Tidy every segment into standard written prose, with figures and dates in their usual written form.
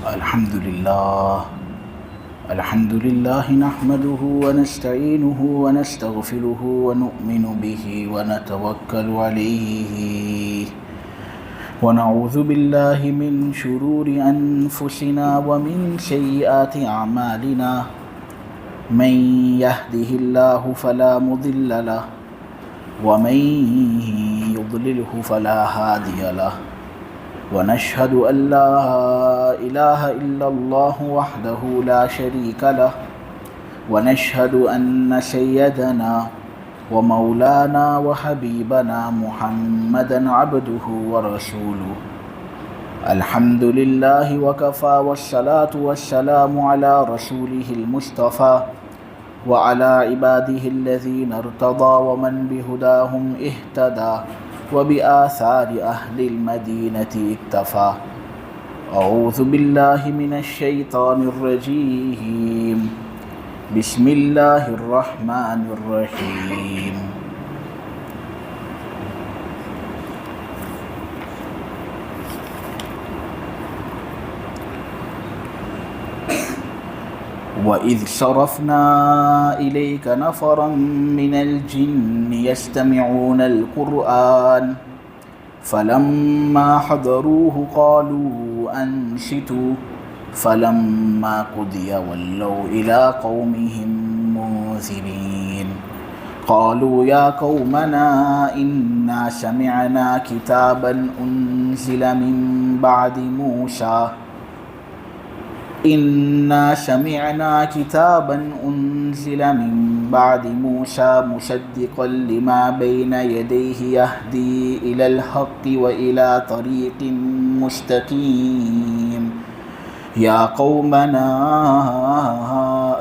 الحمد لله نحمده ونستعينه ونستغفره ونؤمن به ونتوكل عليه ونعوذ بالله من شرور أنفسنا ومن سيئات أعمالنا من يهده الله فلا مضل له ومن يضلله فلا هادي له ونشهد أن لا إله إلا الله وحده لا شريك له ونشهد أن سيدنا ومولانا وحبيبنا محمدا عبده ورسوله الحمد لله وكفى والصلاة والسلام على رسوله المصطفى وعلى عباده الذين ارتضى ومن بهداهم اهتدى وبآثار أهل المدينة اكتفى أعوذ بالله من الشيطان الرجيم بسم الله الرحمن الرحيم وَإِذْ صَرَفْنَا إِلَيْكَ نَفَرًا مِنَ الْجِنِّ يَسْتَمِعُونَ الْقُرْآنَ فَلَمَّا حَضَرُوهُ قَالُوا أَنصِتُوا فَلَمَّا قُضِيَ وَلَّوْا إِلَى قَوْمِهِمْ مُنذِرِينَ قَالُوا يَا قَوْمَنَا إِنَّا سَمِعْنَا كِتَابًا أُنزِلَ مِن بَعْدِ مُوسَى مصدقا لما بين يديه يهدي إلى الحق وإلى طريق مستقيم يا قومنا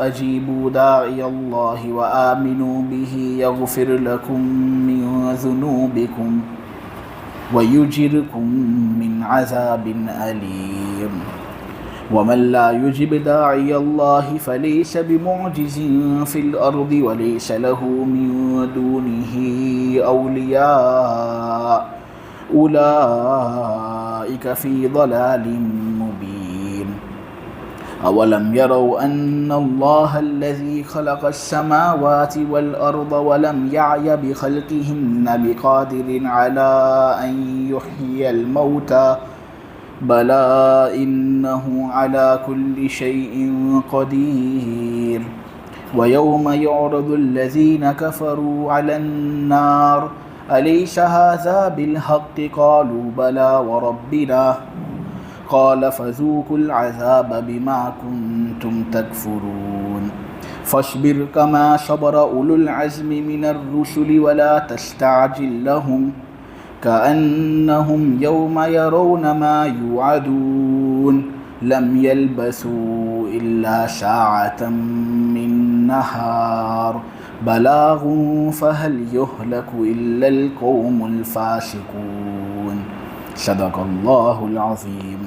أجيبوا داعي الله وآمنوا به يغفر لكم من ذنوبكم ويجركم من عذاب أليم ومن لا يجب داعي الله فليس بمعجز في الأرض وليس له من دونه أولياء أولئك في ضلال مبين أولم يروا أن الله الذي خلق السماوات والأرض ولم يعي بخلقهن بقادر على أن يحيي الموتى بلى إنه على كل شيء قدير ويوم يعرض الذين كفروا على النار أليس هذا بالحق قالوا بلى وربنا قال فذوقوا العذاب بما كنتم تكفرون فاصبر كما صبر أولو العزم من الرسل ولا تستعجل لهم كأنهم يوم يرون ما يوعدون لم يلبثوا إلا ساعة من نهار بلاغ فهل يهلك إلا القوم الفاسقون صدق الله العظيم۔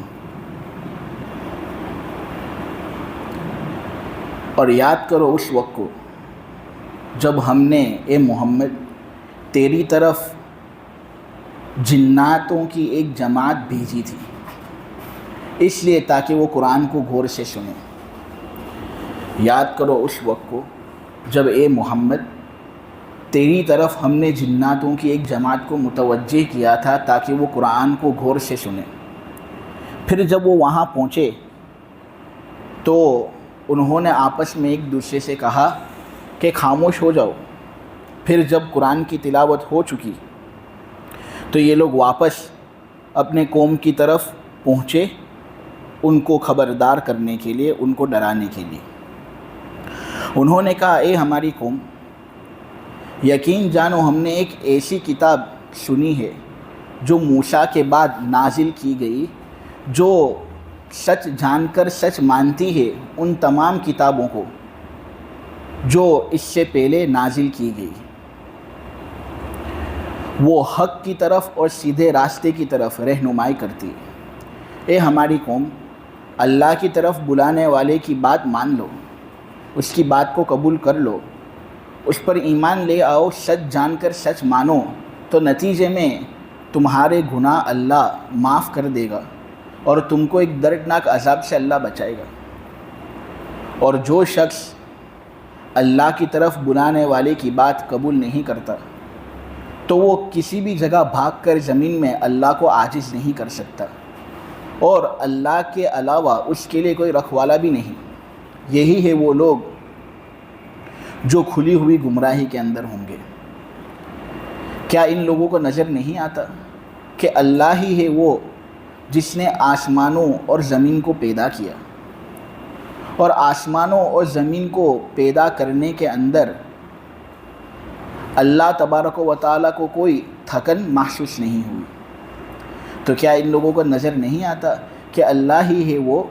اور یاد کرو اس وقت کو جب ہم نے اے محمد تیری طرف جناتوں کی ایک جماعت بھیجی تھی، اس لیے تاکہ وہ قرآن کو غور سے سنیں۔ یاد کرو اس وقت کو جب اے محمد تیری طرف ہم نے جناتوں کی ایک جماعت کو متوجہ کیا تھا تاکہ وہ قرآن کو غور سے سنیں۔ پھر جب وہ وہاں پہنچے تو انہوں نے آپس میں ایک دوسرے سے کہا کہ خاموش ہو جاؤ۔ پھر جب قرآن کی تلاوت ہو چکی تو یہ لوگ واپس اپنے قوم کی طرف پہنچے، ان کو خبردار کرنے کے لیے، ان کو ڈرانے کے لیے۔ انہوں نے کہا اے ہماری قوم، یقین جانو ہم نے ایک ایسی کتاب سنی ہے جو موسیٰ کے بعد نازل کی گئی، جو سچ جان کر سچ مانتی ہے ان تمام کتابوں کو جو اس سے پہلے نازل کی گئی۔ وہ حق کی طرف اور سیدھے راستے کی طرف رہنمائی کرتی ہے۔ اے ہماری قوم، اللہ کی طرف بلانے والے کی بات مان لو، اس کی بات کو قبول کر لو، اس پر ایمان لے آؤ، سچ جان کر سچ مانو، تو نتیجے میں تمہارے گناہ اللہ معاف کر دے گا اور تم کو ایک دردناک عذاب سے اللہ بچائے گا۔ اور جو شخص اللہ کی طرف بلانے والے کی بات قبول نہیں کرتا تو وہ کسی بھی جگہ بھاگ کر زمین میں اللہ کو عاجز نہیں کر سکتا، اور اللہ کے علاوہ اس کے لیے کوئی رکھوالا بھی نہیں۔ یہی ہے وہ لوگ جو کھلی ہوئی گمراہی کے اندر ہوں گے۔ کیا ان لوگوں کو نظر نہیں آتا کہ اللہ ہی ہے وہ جس نے آسمانوں اور زمین کو پیدا کیا، اور آسمانوں اور زمین کو پیدا کرنے کے اندر اللہ تبارک و تعالیٰ کو کوئی تھکن محسوس نہیں ہوئی؟ تو کیا ان لوگوں کو نظر نہیں آتا کہ اللہ ہی ہے وہ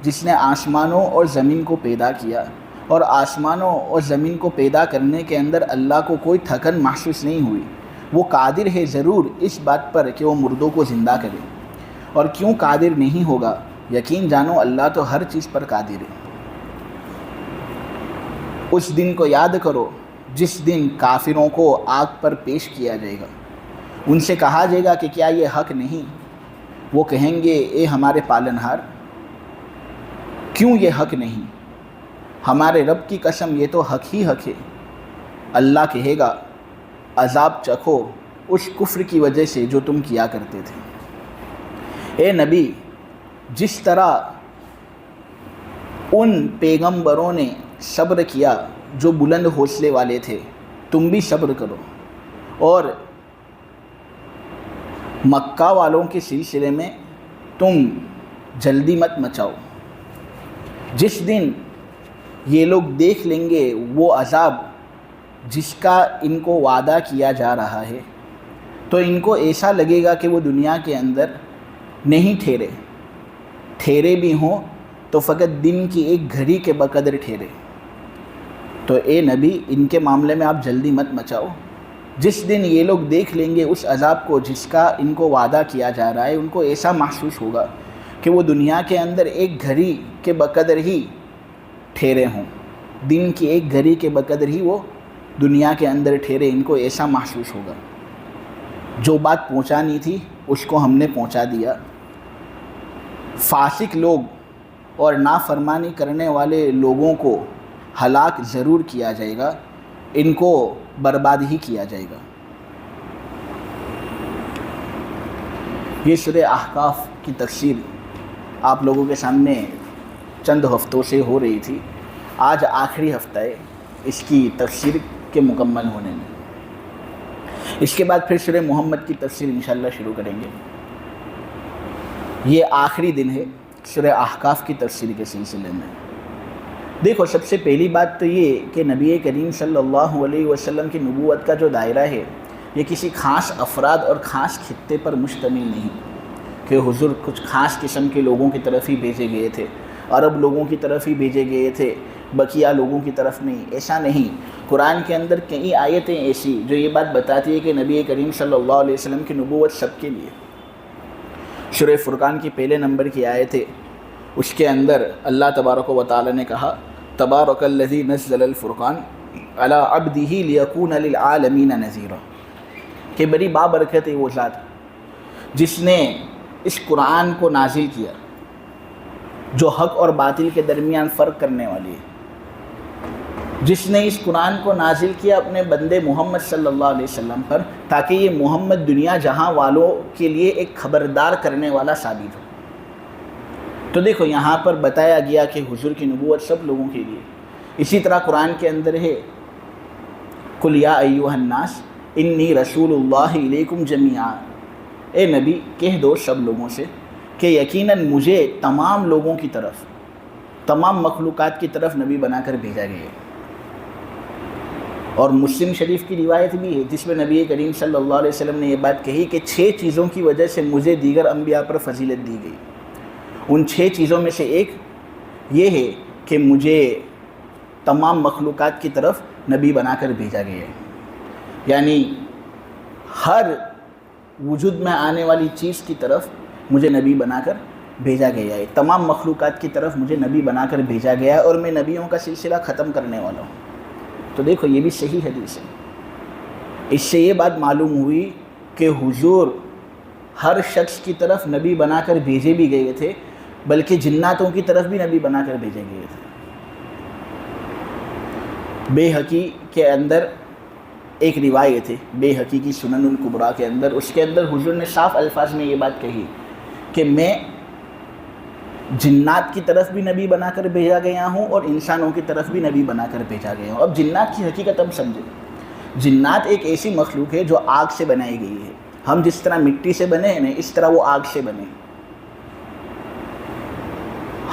جس نے آسمانوں اور زمین کو پیدا کیا، اور آسمانوں اور زمین کو پیدا کرنے کے اندر اللہ کو کوئی تھکن محسوس نہیں ہوئی؟ وہ قادر ہے ضرور اس بات پر کہ وہ مردوں کو زندہ کرے، اور کیوں قادر نہیں ہوگا؟ یقین جانو اللہ تو ہر چیز پر قادر ہے۔ اس دن کو یاد کرو جس دن کافروں کو آگ پر پیش کیا جائے گا، ان سے کہا جائے گا کہ کیا یہ حق نہیں؟ وہ کہیں گے اے ہمارے پالنہار، کیوں یہ حق نہیں؟ ہمارے رب کی قسم یہ تو حق ہی حق ہے۔ اللہ کہے گا عذاب چکھو اس کفر کی وجہ سے جو تم کیا کرتے تھے۔ اے نبی، جس طرح ان پیغمبروں نے صبر کیا جو بلند حوصلے والے تھے، تم بھی صبر کرو، اور مکہ والوں کے سلسلے میں تم جلدی مت مچاؤ۔ جس دن یہ لوگ دیکھ لیں گے وہ عذاب جس کا ان کو وعدہ کیا جا رہا ہے، تو ان کو ایسا لگے گا کہ وہ دنیا کے اندر نہیں ٹھہرے بھی ہوں تو فقط دن کی ایک گھڑی کے بقدر ٹھہرے۔ تو اے نبی، ان کے معاملے میں آپ جلدی مت مچاؤ۔ جس دن یہ لوگ دیکھ لیں گے اس عذاب کو جس کا ان کو وعدہ کیا جا رہا ہے، ان کو ایسا محسوس ہوگا کہ وہ دنیا کے اندر ایک گھڑی کے بقدر ہی ٹھہرے ہوں، دن کی ایک گھڑی کے بقدر ہی وہ دنیا کے اندر ٹھہرے۔ ان کو ایسا محسوس ہوگا جو بات پہنچانی تھی اس کو ہم نے پہنچا دیا۔ فاسق لوگ اور نافرمانی کرنے والے لوگوں کو ہلاک ضرور کیا جائے گا، ان کو برباد ہی کیا جائے گا۔ یہ سورہ احقاف کی تفسیر آپ لوگوں کے سامنے چند ہفتوں سے ہو رہی تھی، آج آخری ہفتہ ہے اس کی تفسیر کے مکمل ہونے میں۔ اس کے بعد پھر سورہ محمد کی تفسیر انشاءاللہ شروع کریں گے۔ یہ آخری دن ہے سورہ احقاف کی تفسیر کے سلسلے میں۔ دیکھو، سب سے پہلی بات تو یہ کہ نبی کریم صلی اللہ علیہ وسلم کی نبوت کا جو دائرہ ہے یہ کسی خاص افراد اور خاص خطے پر مشتمل نہیں کہ حضور کچھ خاص قسم کے لوگوں کی طرف ہی بھیجے گئے تھے، عرب لوگوں کی طرف ہی بھیجے گئے تھے، بقیہ لوگوں کی طرف نہیں، ایسا نہیں۔ قرآن کے اندر کئی آیتیں ایسی جو یہ بات بتاتی ہے کہ نبی کریم صلی اللہ علیہ وسلم کی نبوت سب کے لیے۔ سورہ فرقان کی پہلے نمبر کی آیت ہے، اس کے اندر اللہ تبارک و تعالی نے کہا تبارک الذی نزل الفرقان علی عبدہ لیکون للعالمین نذیرا، کہ بڑی بابرکت ہے وہ ذات جس نے اس قرآن کو نازل کیا جو حق اور باطل کے درمیان فرق کرنے والی ہے، جس نے اس قرآن کو نازل کیا اپنے بندے محمد صلی اللہ علیہ وسلم پر تاکہ یہ محمد دنیا جہاں والوں کے لیے ایک خبردار کرنے والا ثابت ہو۔ تو دیکھو یہاں پر بتایا گیا کہ حضور کی نبوت سب لوگوں کے لیے۔ اسی طرح قرآن کے اندر ہے قل یا ایھا الناس انی رسول اللہ الیکم جمیعا، اے نبی کہہ دو سب لوگوں سے کہ یقیناً مجھے تمام لوگوں کی طرف، تمام مخلوقات کی طرف نبی بنا کر بھیجا گیا ہے۔ اور مسلم شریف کی روایت بھی ہے جس میں نبی کریم صلی اللہ علیہ وسلم نے یہ بات کہی کہ 6 چیزوں کی وجہ سے مجھے دیگر انبیاء پر فضیلت دی گئی۔ ان 6 چیزوں میں سے ایک یہ ہے کہ مجھے تمام مخلوقات کی طرف نبی بنا کر بھیجا گیا ہے، یعنی ہر وجود میں آنے والی چیز کی طرف مجھے نبی بنا کر بھیجا گیا ہے، تمام مخلوقات کی طرف مجھے نبی بنا کر بھیجا گیا ہے، اور میں نبیوں کا سلسلہ ختم کرنے والا ہوں۔ تو دیکھو یہ بھی صحیح حدیث ہے۔ اس سے یہ بات معلوم ہوئی کہ حضور ہر شخص کی طرف نبی بنا کر بھیجے بھی گئے تھے، بلکہ جناتوں کی طرف بھی نبی بنا کر بھیجے گئے تھے۔ بیہقی کے اندر ایک روایت ہے، بیہقی کی سنن الکبریٰ کے اندر، اس کے اندر حضور نے صاف الفاظ میں یہ بات کہی کہ میں جنات کی طرف بھی نبی بنا کر بھیجا گیا ہوں اور انسانوں کی طرف بھی نبی بنا کر بھیجا گیا ہوں۔ اب جنات کی حقیقت ہم سمجھیں۔ جنات ایک ایسی مخلوق ہے جو آگ سے بنائی گئی ہے۔ ہم جس طرح مٹی سے بنے ہیں اس طرح وہ آگ سے بنے۔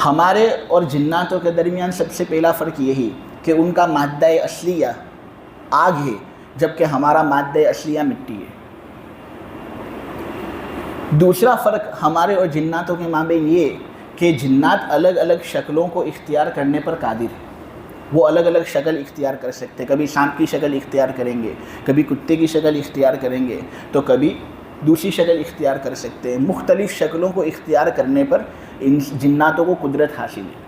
ہمارے اور جناتوں کے درمیان سب سے پہلا فرق یہی کہ ان کا مادہ اصلیہ آگ ہے، جبکہ ہمارا مادہ اصلیہ مٹی ہے۔ دوسرا فرق ہمارے اور جناتوں کے مابین یہ کہ جنات الگ الگ شکلوں کو اختیار کرنے پر قادر ہیں۔ وہ الگ الگ شکل اختیار کر سکتے ہیں، کبھی سانپ کی شکل اختیار کریں گے، کبھی کتے کی شکل اختیار کریں گے، تو کبھی دوسری شکل اختیار کر سکتے ہیں۔ مختلف شکلوں کو اختیار کرنے پر ان جناتوں کو قدرت حاصل ہے،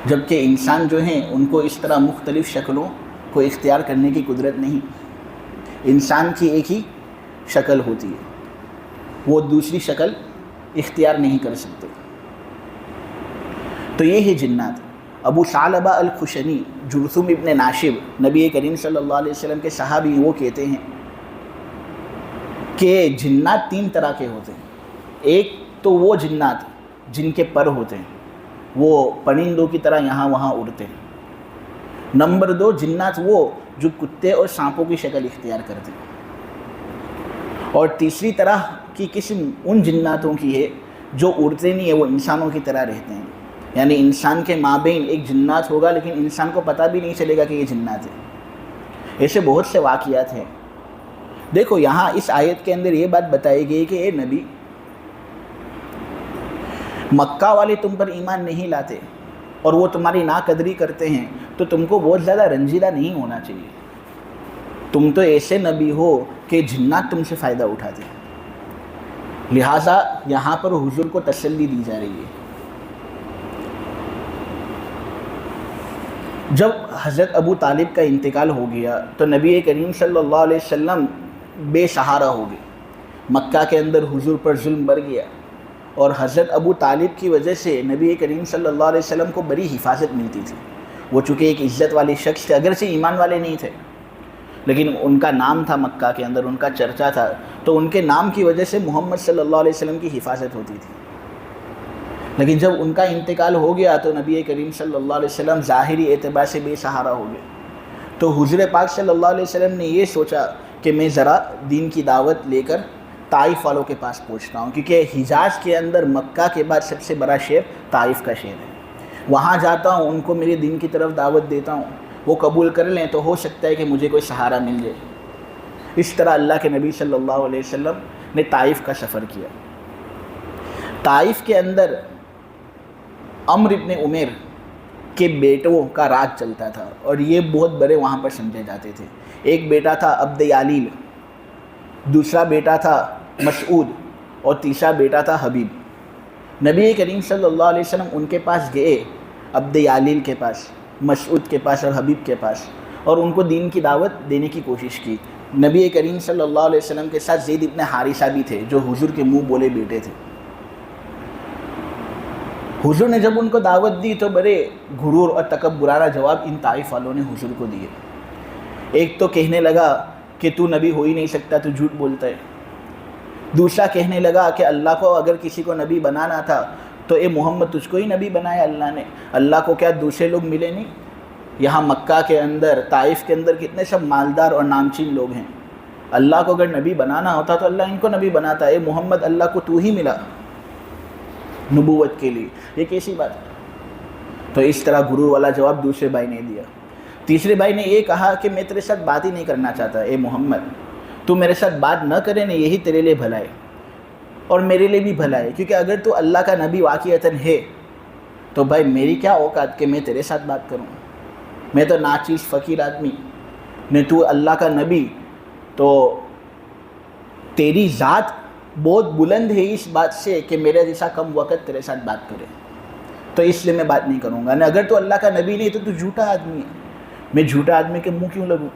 جبکہ انسان جو ہیں ان کو اس طرح مختلف شکلوں کو اختیار کرنے کی قدرت نہیں۔ انسان کی ایک ہی شکل ہوتی ہے، وہ دوسری شکل اختیار نہیں کر سکتے۔ تو یہ ہے جنات۔ ابو ثعلبہ الخشنی جرثوم ابن ناشب نبی کریم صلی اللہ علیہ وسلم کے صحابی، وہ کہتے ہیں کہ جنات تین طرح کے ہوتے ہیں۔ ایک تو وہ جنات جن کے پر ہوتے ہیں، وہ پرندوں کی طرح یہاں وہاں اڑتے ہیں۔ نمبر دو جنات وہ جو کتے اور سانپوں کی شکل اختیار کرتے ہیں۔ اور تیسری طرح کی قسم ان جناتوں کی ہے جو اڑتے نہیں ہیں، وہ انسانوں کی طرح رہتے ہیں۔ یعنی انسان کے مابین ایک جنات ہوگا لیکن انسان کو پتہ بھی نہیں چلے گا کہ یہ جنات ہے۔ ایسے بہت سے واقعات ہیں۔ دیکھو یہاں اس آیت کے اندر یہ بات بتائی گئی کہ اے نبی، مکہ والے تم پر ایمان نہیں لاتے اور وہ تمہاری ناقدری کرتے ہیں، تو تم کو بہت زیادہ رنجیدہ نہیں ہونا چاہیے۔ تم تو ایسے نبی ہو کہ جنات تم سے فائدہ اٹھاتے ہیں۔ لہٰذا یہاں پر حضور کو تسلی دی جا رہی ہے۔ جب حضرت ابو طالب کا انتقال ہو گیا تو نبی کریم صلی اللہ علیہ وسلم بے سہارا ہو گئے۔ مکہ کے اندر حضور پر ظلم بڑھ گیا، اور حضرت ابو طالب کی وجہ سے نبی کریم صلی اللہ علیہ وسلم کو بڑی حفاظت ملتی تھی۔ وہ چونکہ ایک عزت والے شخص تھے، اگرچہ ایمان والے نہیں تھے، لیکن ان کا نام تھا مکہ کے اندر، ان کا چرچا تھا، تو ان کے نام کی وجہ سے محمد صلی اللہ علیہ وسلم کی حفاظت ہوتی تھی۔ لیکن جب ان کا انتقال ہو گیا تو نبی کریم صلی اللہ علیہ وسلم ظاہری اعتبار سے بے سہارا ہو گئے۔ تو حضور پاک صلی اللہ علیہ وسلم نے یہ سوچا کہ میں ذرا دین کی دعوت لے کر طائف والوں کے پاس پہنچتا ہوں، کیونکہ حجاز کے اندر مکہ کے بعد سب سے بڑا شہر طائف کا شہر ہے۔ وہاں جاتا ہوں، ان کو میرے دین کی طرف دعوت دیتا ہوں، وہ قبول کر لیں تو ہو سکتا ہے کہ مجھے کوئی سہارا مل جائے۔ اس طرح اللہ کے نبی صلی اللہ علیہ وسلم نے طائف کا سفر کیا۔ طائف کے اندر عمرو ابن عمیر کے بیٹوں کا راج چلتا تھا، اور یہ بہت بڑے وہاں پر سمجھے جاتے تھے۔ ایک بیٹا تھا عبد یالیل، دوسرا بیٹا تھا مسعود، اور تیسرا بیٹا تھا حبیب۔ نبی کریم صلی اللہ علیہ وسلم ان کے پاس گئے، عبد یالیل کے پاس، مسعود کے پاس اور حبیب کے پاس، اور ان کو دین کی دعوت دینے کی کوشش کی۔ نبی کریم صلی اللہ علیہ وسلم کے ساتھ زید ابن حارثہ بھی تھے، جو حضور کے منہ بولے بیٹے تھے۔ حضور نے جب ان کو دعوت دی تو بڑے غرور اور تکبرانہ جواب ان طائف والوں نے حضور کو دیے۔ ایک تو کہنے لگا کہ تو نبی ہو ہی نہیں سکتا، تو جھوٹ بولتا ہے۔ دوسرا کہنے لگا کہ اللہ کو اگر کسی کو نبی بنانا تھا تو اے محمد تجھ کو ہی نبی بنایا اللہ نے، اللہ کو کیا دوسرے لوگ ملے نہیں؟ یہاں مکہ کے اندر، طائف کے اندر کتنے سب مالدار اور نامچین لوگ ہیں۔ اللہ کو اگر نبی بنانا ہوتا تو اللہ ان کو نبی بناتا۔ اے محمد اللہ کو تو ہی ملا نبوت کے لیے، یہ کیسی بات ہے؟ تو اس طرح غرور والا جواب دوسرے بھائی نے دیا۔ تیسرے بھائی نے یہ کہا کہ میں تیرے ساتھ بات ہی نہیں کرنا چاہتا، اے محمد تو میرے ساتھ بات نہ کرے نا، یہی تیرے لیے بھلا ہے اور میرے لیے بھی بھلا ہے، کیونکہ اگر تو اللہ کا نبی واقعتاً ہے تو بھائی میری کیا اوقات کہ میں تیرے ساتھ بات کروں؟ میں تو ناچیز فقیر آدمی، میں تو اللہ کا نبی، تو تیری ذات بہت بلند ہے اس بات سے کہ میرے جیسا کم وقت تیرے ساتھ بات کرے، تو اس لیے میں بات نہیں کروں گا۔ اگر تو اللہ کا نبی نہیں تو جھوٹا آدمی ہے، میں جھوٹا آدمی کے منہ کیوں لگوں؟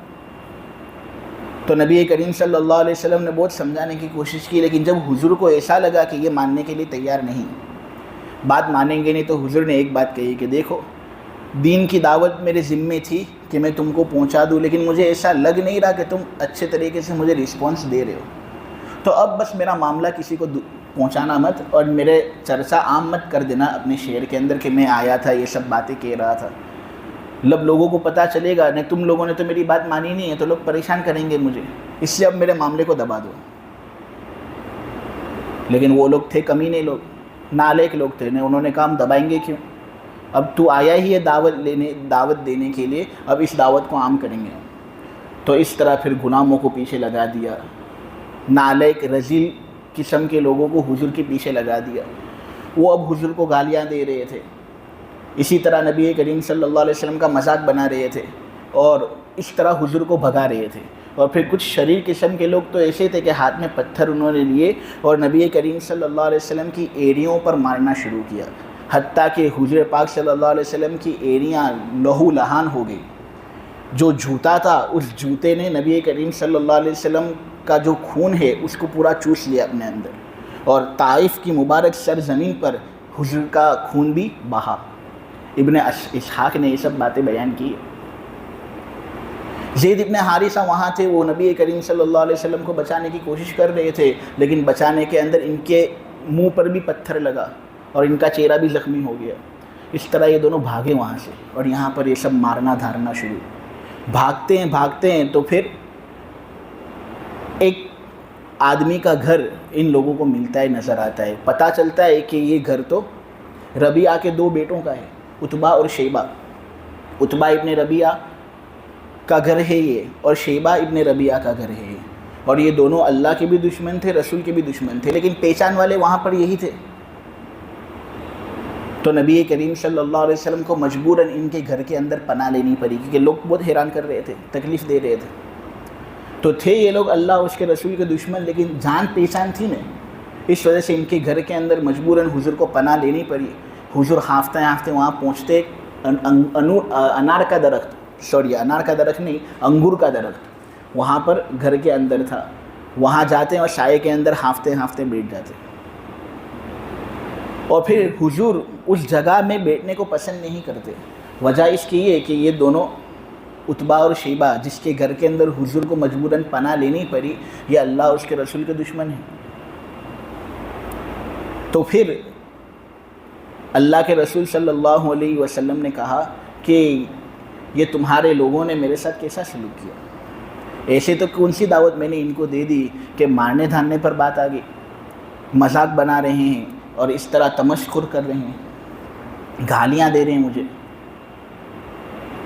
تو نبی کریم صلی اللہ علیہ وسلم نے بہت سمجھانے کی کوشش کی، لیکن جب حضور کو ایسا لگا کہ یہ ماننے کے لیے تیار نہیں، بات مانیں گے نہیں، تو حضور نے ایک بات کہی کہ دیکھو دین کی دعوت میرے ذمے تھی کہ میں تم کو پہنچا دوں، لیکن مجھے ایسا لگ نہیں رہا کہ تم اچھے طریقے سے مجھے رسپانس دے رہے ہو، تو اب بس میرا معاملہ کسی کو پہنچانا مت، اور میرے چرچا عام مت کر دینا اپنے شہر کے اندر کہ میں آیا تھا، یہ سب باتیں کہہ رہا تھا، جب لوگوں کو پتہ چلے گا نہیں تم لوگوں نے تو میری بات مانی نہیں ہے تو لوگ پریشان کریں گے مجھے، اس لیے اب میرے معاملے کو دبا دو۔ لیکن وہ لوگ تھے کمینے لوگ، نالائق لوگ تھے، انہوں نے کہا ہم دبائیں گے کیوں، اب تو آیا ہی ہے دعوت دینے کے لیے، اب اس دعوت کو عام کریں گے۔ تو اس طرح پھر غلاموں کو پیچھے لگا دیا، نالائق رذیل قسم کے لوگوں کو حضور کے پیچھے لگا دیا، وہ اب حضور کو گالیاں دے رہے تھے، اسی طرح نبی کریم صلی اللہ علیہ وسلم کا مذاق بنا رہے تھے، اور اس طرح حضور کو بھگا رہے تھے۔ اور پھر کچھ شریر قسم کے لوگ تو ایسے تھے کہ ہاتھ میں پتھر انہوں نے لیے اور نبی کریم صلی اللہ علیہ وسلم کی ایڑیوں پر مارنا شروع کیا، حتیٰ کہ حضور پاک صلی اللہ علیہ وسلم کی ایڑیاں لہو لہان ہو گئی، جو جوتا تھا اس جوتے نے نبی کریم صلی اللہ علیہ وسلم کا جو خون ہے اس کو پورا چوس لیا اپنے اندر، اور طائف کی مبارک سرزمین پر حضور کا خون بھی بہا۔ ابن اسحاق نے یہ سب باتیں بیان کی۔ زید ابن حارثہ وہاں تھے، وہ نبی کریم صلی اللہ علیہ وسلم کو بچانے کی کوشش کر رہے تھے، لیکن بچانے کے اندر ان کے منہ پر بھی پتھر لگا اور ان کا چہرہ بھی زخمی ہو گیا۔ اس طرح یہ دونوں بھاگے وہاں سے، اور یہاں پر یہ سب مارنا دھارنا شروع۔ بھاگتے ہیں تو پھر ایک آدمی کا گھر ان لوگوں کو ملتا ہے، نظر آتا ہے، پتہ چلتا ہے کہ یہ گھر تو ربیعہ کے دو بیٹوں کا ہے، عتبہ اور شیبہ۔ عتبہ ابن ربیعہ کا گھر ہے یہ، اور شیبہ ابن ربیعہ کا گھر ہے یہ، اور یہ دونوں اللہ کے بھی دشمن تھے، رسول کے بھی دشمن تھے، لیکن پہچان والے وہاں پر یہی تھے۔ تو نبی کریم صلی اللہ علیہ وسلم کو مجبوراً ان کے گھر کے اندر پناہ لینی پڑی، کیونکہ لوگ بہت حیران کر رہے تھے، تکلیف دے رہے تھے۔ تو تھے یہ لوگ اللہ اس کے رسول کے دشمن، لیکن جان پہچان تھی نا، اس وجہ سے ان کے گھر کے اندر مجبوراً حضور کو پناہ لینی پڑی۔ حضور ہانفتے وہاں پہنچتے، انار کا درخت نہیں، انگور کا درخت وہاں پر گھر کے اندر تھا، وہاں جاتے اور سائے کے اندر ہانفتے بیٹھ جاتے، اور پھر حضور اس جگہ میں بیٹھنے کو پسند نہیں کرتے۔ وجہ اس کی یہ کہ یہ دونوں عتبہ اور شیبہ جس کے گھر کے اندر حضور کو مجبوراً پناہ لینی پڑی، یہ اللہ اس کے رسول کے دشمن ہیں۔ تو پھر اللہ کے رسول صلی اللہ علیہ وسلم نے کہا کہ یہ تمہارے لوگوں نے میرے ساتھ کیسا سلوک کیا، ایسے تو کون سی دعوت میں نے ان کو دے دی کہ مارنے دھارنے پر بات آ گئی، مذاق بنا رہے ہیں اور اس طرح تمسخر کر رہے ہیں، گالیاں دے رہے ہیں مجھے۔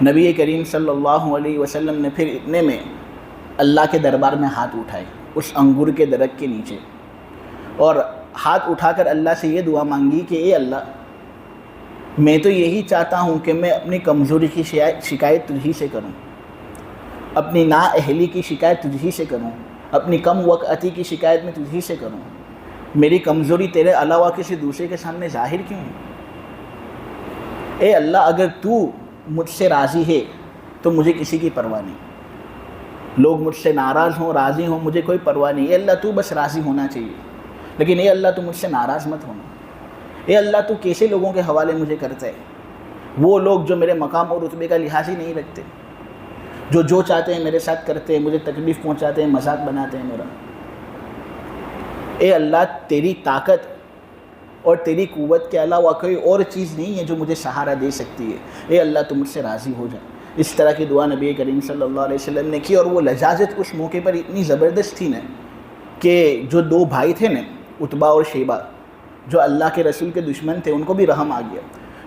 نبی کریم صلی اللہ علیہ وسلم نے پھر اتنے میں اللہ کے دربار میں ہاتھ اٹھائے اس انگور کے درخت کے نیچے، اور ہاتھ اٹھا کر اللہ سے یہ دعا مانگی کہ اے اللہ، میں تو یہی چاہتا ہوں کہ میں اپنی کمزوری کی شکایت تجھی سے کروں، اپنی نااہلی کی شکایت تجھی سے کروں، اپنی کم وقتی کی شکایت میں تجھی سے کروں، میری کمزوری تیرے علاوہ کسی دوسرے کے سامنے ظاہر کیوں ہے؟ اے اللہ، اگر تو مجھ سے راضی ہے تو مجھے کسی کی پرواہ نہیں، لوگ مجھ سے ناراض ہوں راضی ہوں مجھے کوئی پرواہ نہیں، اے اللہ تو بس راضی ہونا چاہیے، لیکن اے اللہ تو مجھ سے ناراض مت ہونا۔ اے اللہ تو کیسے لوگوں کے حوالے مجھے کرتا ہے، وہ لوگ جو میرے مقام اور رتبے کا لحاظ ہی نہیں رکھتے، جو چاہتے ہیں میرے ساتھ کرتے ہیں، مجھے تکلیف پہنچاتے ہیں، مذاق بناتے ہیں میرا۔ اے اللہ، تیری طاقت اور تیری قوت کے علاوہ کوئی اور چیز نہیں ہے جو مجھے سہارا دے سکتی ہے، اے اللہ تو مجھ سے راضی ہو جا۔ اس طرح کی دعا نبی کریم صلی اللہ علیہ وسلم نے کی، اور وہ لجاجت اس موقع پر اتنی زبردست تھی نا کہ جو دو بھائی تھے نا، عتبہ اور شیبہ، جو اللہ کے رسول کے دشمن تھے، ان کو بھی رحم آ گیا،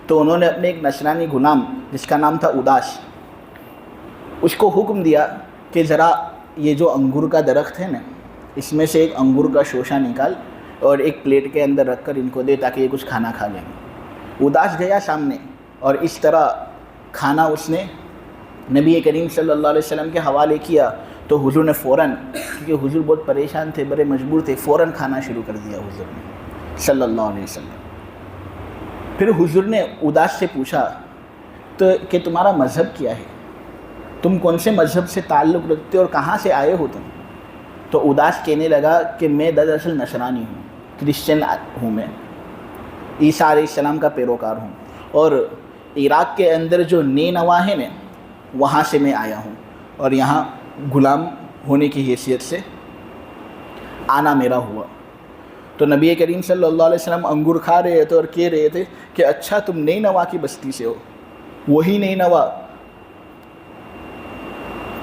تو انہوں نے اپنے ایک نصرانی غلام جس کا نام تھا اداس، اس کو حکم دیا کہ ذرا یہ جو انگور کا درخت ہے نا، اس میں سے ایک انگور کا شوشہ نکال اور ایک پلیٹ کے اندر رکھ کر ان کو دے تاکہ یہ کچھ کھانا کھا لیں گے۔ اداس گیا سامنے، اور اس طرح کھانا اس نے نبی کریم صلی اللہ علیہ وسلم کے حوالے کیا، تو حضور نے فوراً، کیونکہ حضور بہت پریشان تھے، بڑے مجبور تھے، فوراً کھانا شروع کر دیا حضور نے صلی اللہ علیہ وسلم۔ پھر حضور نے اداس سے پوچھا تو کہ تمہارا مذہب کیا ہے؟ تم کون سے مذہب سے تعلق رکھتے ہو اور کہاں سے آئے ہو تم؟ تو اداس کہنے لگا کہ میں دراصل نصرانی ہوں، کرسچن ہوں، میں عیسیٰ علیہ السلام کا پیروکار ہوں، اور عراق کے اندر جو نینوا ہے نا وہاں سے میں آیا ہوں، اور یہاں غلام ہونے کی حیثیت سے آنا میرا ہوا۔ تو نبی کریم صلی اللہ علیہ وسلم انگور کھا رہے تھے اور کہہ رہے تھے کہ اچھا تم نینوا کی بستی سے ہو، وہی نینوا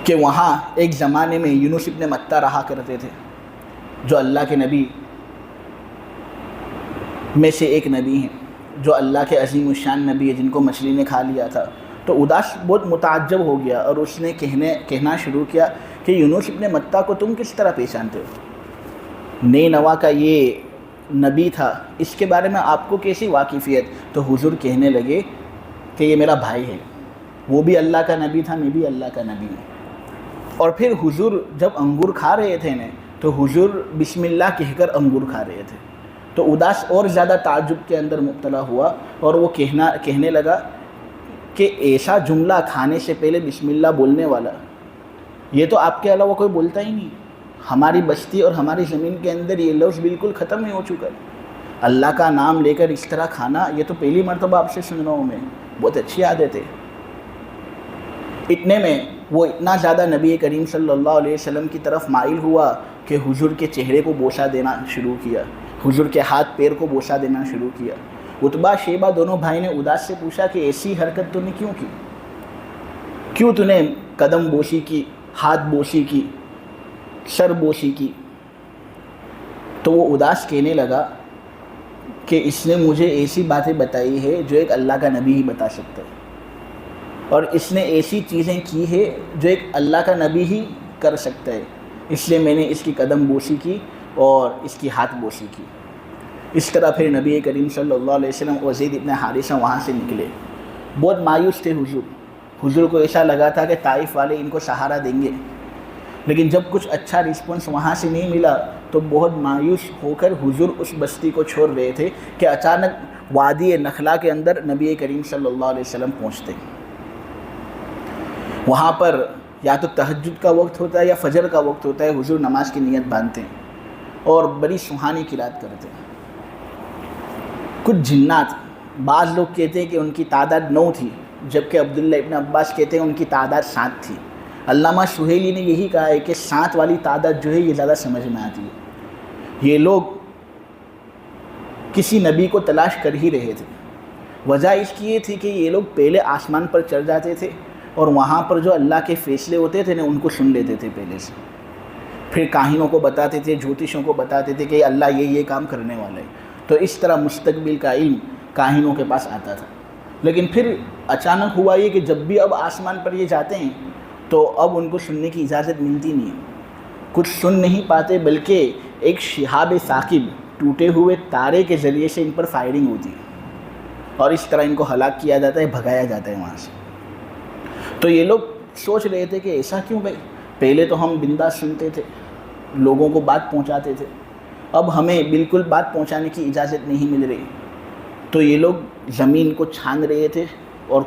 کہ وہاں ایک زمانے میں یونس ابن متہ رہا کرتے تھے، جو اللہ کے نبی میں سے ایک نبی ہیں، جو اللہ کے عظیم الشان نبی ہے، جن کو مچھلی نے کھا لیا تھا۔ تو اداس بہت متعجب ہو گیا اور اس نے کہنا شروع کیا کہ یونس ابن متہ کو تم کس طرح پہچانتے ہو؟ نینوا کا یہ نبی تھا، اس کے بارے میں آپ کو کیسی واقفیت؟ تو حضور کہنے لگے کہ یہ میرا بھائی ہے، وہ بھی اللہ کا نبی تھا، میں بھی اللہ کا نبی ہوں۔ اور پھر حضور جب انگور کھا رہے تھے نا تو حضور بسم اللہ کہہ کر انگور کھا رہے تھے۔ تو اداس اور زیادہ تعجب کے اندر مبتلا ہوا اور وہ کہنے لگا کہ ایسا جملہ کھانے سے پہلے بسم اللہ بولنے والا، یہ تو آپ کے علاوہ کوئی بولتا ہی نہیں۔ ہماری بستی اور ہماری زمین کے اندر یہ لفظ بالکل ختم ہی ہو چکا ہے۔ اللہ کا نام لے کر اس طرح کھانا، یہ تو پہلی مرتبہ آپ سے سن رہا ہوں میں، بہت اچھی عادت ہے۔ اتنے میں وہ اتنا زیادہ نبی کریم صلی اللہ علیہ وسلم کی طرف مائل ہوا کہ حضور کے چہرے کو بوسہ دینا شروع کیا، حضور کے ہاتھ پیر کو بوسہ دینا شروع کیا۔ عتبہ شیبہ دونوں بھائی نے اداس سے پوچھا کہ ایسی حرکت تو نے کیوں کی؟ کیوں تو نے قدم بوسی کی، ہاتھ بوسی کی، سر بوسی کی؟ تو وہ اداس کہنے لگا کہ اس نے مجھے ایسی باتیں بتائی ہے جو ایک اللہ کا نبی ہی بتا سکتا ہے، اور اس نے ایسی چیزیں کی ہے جو ایک اللہ کا نبی ہی کر سکتا ہے، اس لیے میں نے اس کی قدم بوسی کی اور اس کی ہاتھ بوسی کی۔ اس طرح پھر نبی کریم صلی اللہ علیہ وسلم اور زید ابن حارثہ وہاں سے نکلے۔ بہت مایوس تھے حضور کو ایسا لگا تھا کہ طائف والے ان کو سہارا دیں گے، لیکن جب کچھ اچھا رسپانس وہاں سے نہیں ملا تو بہت مایوس ہو کر حضور اس بستی کو چھوڑ رہے تھے کہ اچانک وادی نخلا کے اندر نبی کریم صلی اللہ علیہ وسلم پہنچتے۔ وہاں پر یا تو تہجد کا وقت ہوتا ہے یا فجر کا وقت ہوتا ہے، حضور نماز کی نیت باندھتے ہیں اور بڑی سہانی قرات کرتے ہیں۔ کچھ جنات، بعض لوگ کہتے ہیں کہ ان کی تعداد 9 تھی، جبکہ عبداللہ ابن عباس کہتے ہیں ان کی تعداد 7 تھی۔ علامہ سہیلی نے یہی کہا ہے کہ 7 والی تعداد جو ہے یہ زیادہ سمجھ میں آتی ہے۔ یہ لوگ کسی نبی کو تلاش کر ہی رہے تھے۔ وجہ اس کی یہ تھی کہ یہ لوگ پہلے آسمان پر چڑھ جاتے تھے اور وہاں پر جو اللہ کے فیصلے ہوتے تھے نا ان کو سن لیتے تھے پہلے سے، پھر کاہنوں کو بتاتے تھے، جوتشوں کو بتاتے تھے کہ اللہ یہ کام کرنے والا ہے۔ تو اس طرح مستقبل کا علم کاہنوں کے پاس آتا تھا۔ لیکن پھر اچانک ہوا یہ کہ جب بھی اب آسمان پر یہ جاتے ہیں تو اب ان کو سننے کی اجازت ملتی نہیں ہے، کچھ سن نہیں پاتے، بلکہ ایک شہاب ثاقب، ٹوٹے ہوئے تارے کے ذریعے سے ان پر فائرنگ ہوتی ہے اور اس طرح ان کو ہلاک کیا جاتا ہے، بھگایا جاتا ہے وہاں سے۔ تو یہ لوگ سوچ رہے تھے کہ ایسا کیوں بھائی، پہلے تو ہم بنداس سنتے تھے، لوگوں کو بات پہنچاتے تھے، اب ہمیں بالکل بات پہنچانے کی اجازت نہیں مل رہی۔ تو یہ لوگ زمین کو چھان رہے تھے اور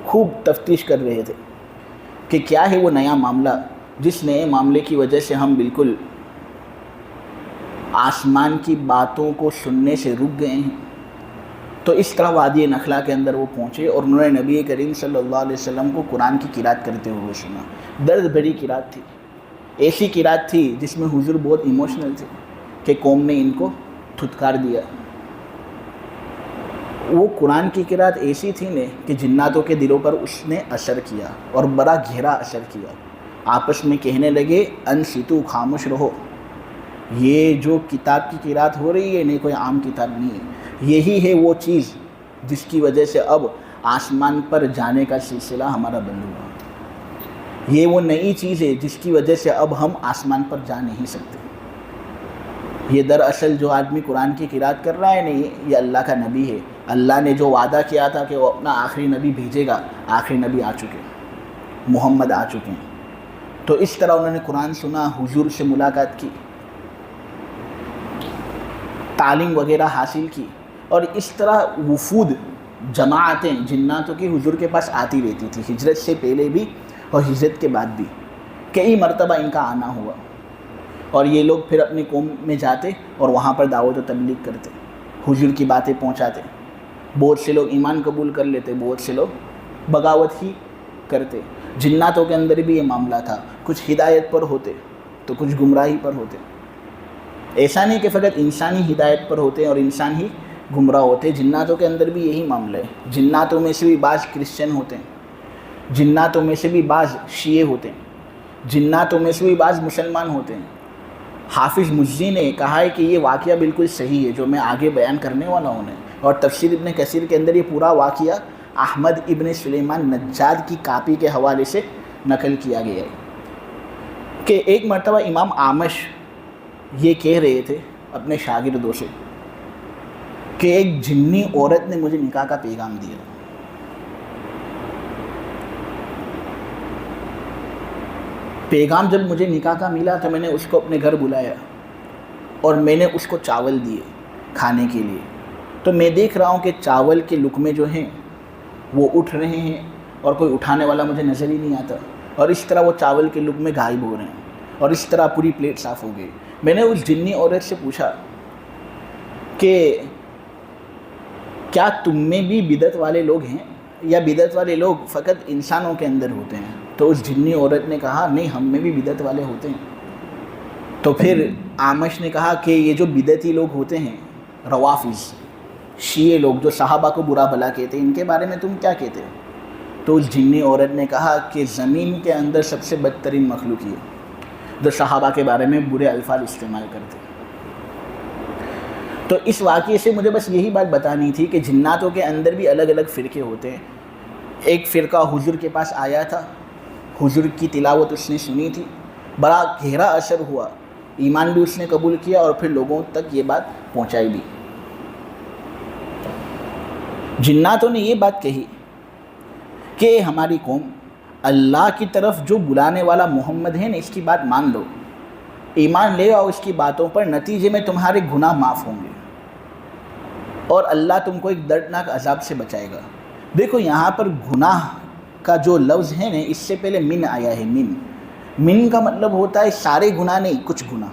خوب تفتیش کر رہے تھے کہ کیا ہے وہ نیا معاملہ جس نئے معاملے کی وجہ سے ہم بالکل آسمان کی باتوں کو سننے سے رک گئے ہیں۔ تو اس طرح وادی نخلا کے اندر وہ پہنچے اور انہوں نے نبی کریم صلی اللہ علیہ وسلم کو قرآن کی قرات کرتے ہوئے سنا۔ درد بھری قرات تھی، ایسی قرات تھی جس میں حضور بہت ایموشنل تھے کہ قوم نے ان کو دھتکار دیا۔ وہ قرآن کی قرات ایسی تھی نے کہ جناتوں کے دلوں پر اس نے اثر کیا اور بڑا گہرا اثر کیا۔ آپس میں کہنے لگے انصتو، خاموش رہو، یہ جو کتاب کی قرات ہو رہی ہے نہیں کوئی عام کتاب نہیں ہے، یہی ہے وہ چیز جس کی وجہ سے اب آسمان پر جانے کا سلسلہ ہمارا بند ہوا، یہ وہ نئی چیز ہے جس کی وجہ سے اب ہم آسمان پر جا نہیں سکتے۔ یہ دراصل جو آدمی قرآن کی قرات کر رہا ہے نہیں، یہ اللہ کا نبی ہے۔ اللہ نے جو وعدہ کیا تھا کہ وہ اپنا آخری نبی بھیجے گا، آخری نبی آ چکے، محمد آ چکے ہیں۔ تو اس طرح انہوں نے قرآن سنا، حضور سے ملاقات کی، تعلیم وغیرہ حاصل کی، اور اس طرح وفود، جماعتیں جناتوں کی حضور کے پاس آتی رہتی تھی۔ ہجرت سے پہلے بھی اور ہجرت کے بعد بھی کئی مرتبہ ان کا آنا ہوا، اور یہ لوگ پھر اپنی قوم میں جاتے اور وہاں پر دعوت و تبلیغ کرتے، حضور کی باتیں پہنچاتے۔ بہت سے لوگ ایمان قبول کر لیتے، بہت سے لوگ بغاوت ہی کرتے۔ جناتوں کے اندر بھی یہ معاملہ تھا، کچھ ہدایت پر ہوتے تو کچھ گمراہی پر ہوتے۔ ایسا نہیں کہ فقط انسانی ہدایت پر ہوتے اور انسان ہی گمراہ ہوتے، جناتوں کے اندر بھی یہی معاملہ ہے۔ جناتوں میں سے بھی بعض کرسچن ہوتے ہیں، جناتوں میں سے بھی بعض شیعہ ہوتے ہیں، جناتوں میں سے بھی بعض مسلمان ہوتے ہیں۔ حافظ مجزی نے کہا ہے کہ یہ واقعہ بالکل صحیح ہے جو میں آگے بیان کرنے والا ہوں، اور تفسیر ابن کثیر کے اندر یہ پورا واقعہ احمد ابن سلیمان نجاد کی کاپی کے حوالے سے نقل کیا گیا ہے کہ ایک مرتبہ امام اعمش یہ کہہ رہے تھے اپنے شاگردوں سے کہ ایک جنی عورت نے مجھے نکاح کا پیغام دیا۔ پیغام جب مجھے نکاح کا ملا تو میں نے اس کو اپنے گھر بلایا اور میں نے اس کو چاول دیے کھانے کے لیے، تو میں دیکھ رہا ہوں کہ چاول کے لقمے جو ہیں وہ اٹھ رہے ہیں اور کوئی اٹھانے والا مجھے نظر ہی نہیں آتا، اور اس طرح وہ چاول کے لقمے غائب ہو رہے ہیں اور اس طرح پوری پلیٹ صاف ہو گئی۔ میں نے اس جنی عورت سے پوچھا کہ کیا تم میں بھی بدعت والے لوگ ہیں یا بدعت والے لوگ فقط انسانوں کے اندر ہوتے ہیں؟ تو اس جنی عورت نے کہا نہیں، ہم میں بھی بدعت والے ہوتے ہیں۔ تو پھر اعمش نے کہا کہ یہ جو بدعتی لوگ ہوتے ہیں، روافض شیعہ لوگ جو صحابہ کو برا بھلا کہتے ہیں، ان کے بارے میں تم کیا کہتے ہو؟ تو اس جنی عورت نے کہا کہ زمین کے اندر سب سے بدترین مخلوق ہے جو صحابہ کے بارے میں برے الفاظ استعمال کرتے ہیں۔ تو اس واقعے سے مجھے بس یہی بات بتانی تھی کہ جناتوں کے اندر بھی الگ الگ فرقے ہوتے ہیں۔ ایک فرقہ حضور کے پاس آیا تھا، حضور کی تلاوت اس نے سنی تھی، بڑا گہرا اثر ہوا، ایمان بھی اس نے قبول کیا اور پھر لوگوں تک یہ بات پہنچائی بھی۔ جناتوں نے یہ بات کہی کہ ہماری قوم اللہ کی طرف جو بلانے والا محمد ہے نا، اس کی بات مان لو، ایمان لے آؤ اس کی باتوں پر، نتیجے میں تمہارے گناہ معاف ہوں گے اور اللہ تم کو ایک دردناک عذاب سے بچائے گا۔ دیکھو یہاں پر گناہ کا جو لفظ ہے نا، اس سے پہلے من آیا ہے۔ من کا مطلب ہوتا ہے سارے گناہ نہیں، کچھ گناہ۔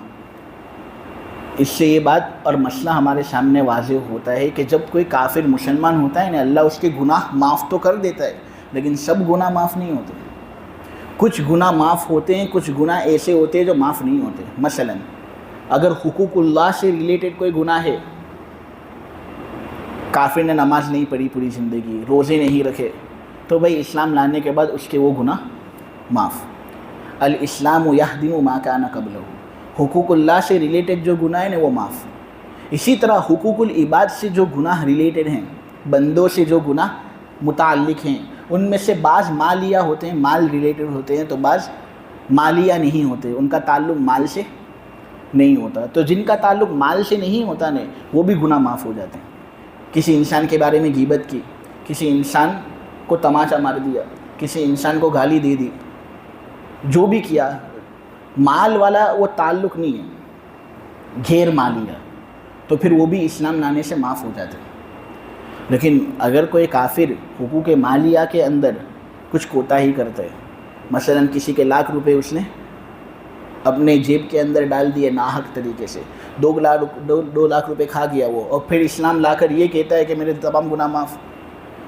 اس سے یہ بات اور مسئلہ ہمارے سامنے واضح ہوتا ہے کہ جب کوئی کافر مسلمان ہوتا ہے نا، اللہ اس کے گناہ معاف تو کر دیتا ہے لیکن سب گناہ معاف نہیں ہوتے۔ کچھ گناہ معاف ہوتے ہیں، کچھ گناہ ایسے ہوتے ہیں جو معاف نہیں ہوتے۔ مثلا اگر حقوق اللہ سے ریلیٹڈ کوئی گناہ ہے، کافر نے نماز نہیں پڑھی پوری زندگی، روزے نہیں رکھے، تو بھائی اسلام لانے کے بعد اس کے وہ گناہ معاف۔ الاسلام یہدم ما کان قبلہ، حقوق اللہ سے ریلیٹڈ جو گناہ ہیں وہ معاف۔ اسی طرح حقوق العباد سے جو گناہ ریلیٹڈ ہیں، بندوں سے جو گناہ متعلق ہیں، ان میں سے بعض مالیہ ہوتے ہیں، مال ریلیٹڈ ہوتے ہیں، تو بعض مالیہ نہیں ہوتے، ان کا تعلق مال سے نہیں ہوتا۔ تو جن کا تعلق مال سے نہیں ہوتا نا، وہ بھی گناہ معاف ہو جاتے ہیں۔ کسی انسان کے بارے میں غیبت کی، کسی انسان کو تماچا مار دیا، کسی انسان کو گالی دے دی، جو بھی کیا، مال والا وہ تعلق نہیں ہے، غیر مالیہ، تو پھر وہ بھی اسلام لانے سے معاف ہو جاتے ہیں۔ لیکن اگر کوئی کافر حقوق مالیہ کے اندر کچھ کوتاہی کرتا ہے، مثلا کسی کے لاکھ روپے اس نے اپنے جیب کے اندر ڈال دیے ناحق طریقے سے، 2 لاکھ روپے کھا گیا وہ، اور پھر اسلام لا کر یہ کہتا ہے کہ میرے تمام گناہ معاف،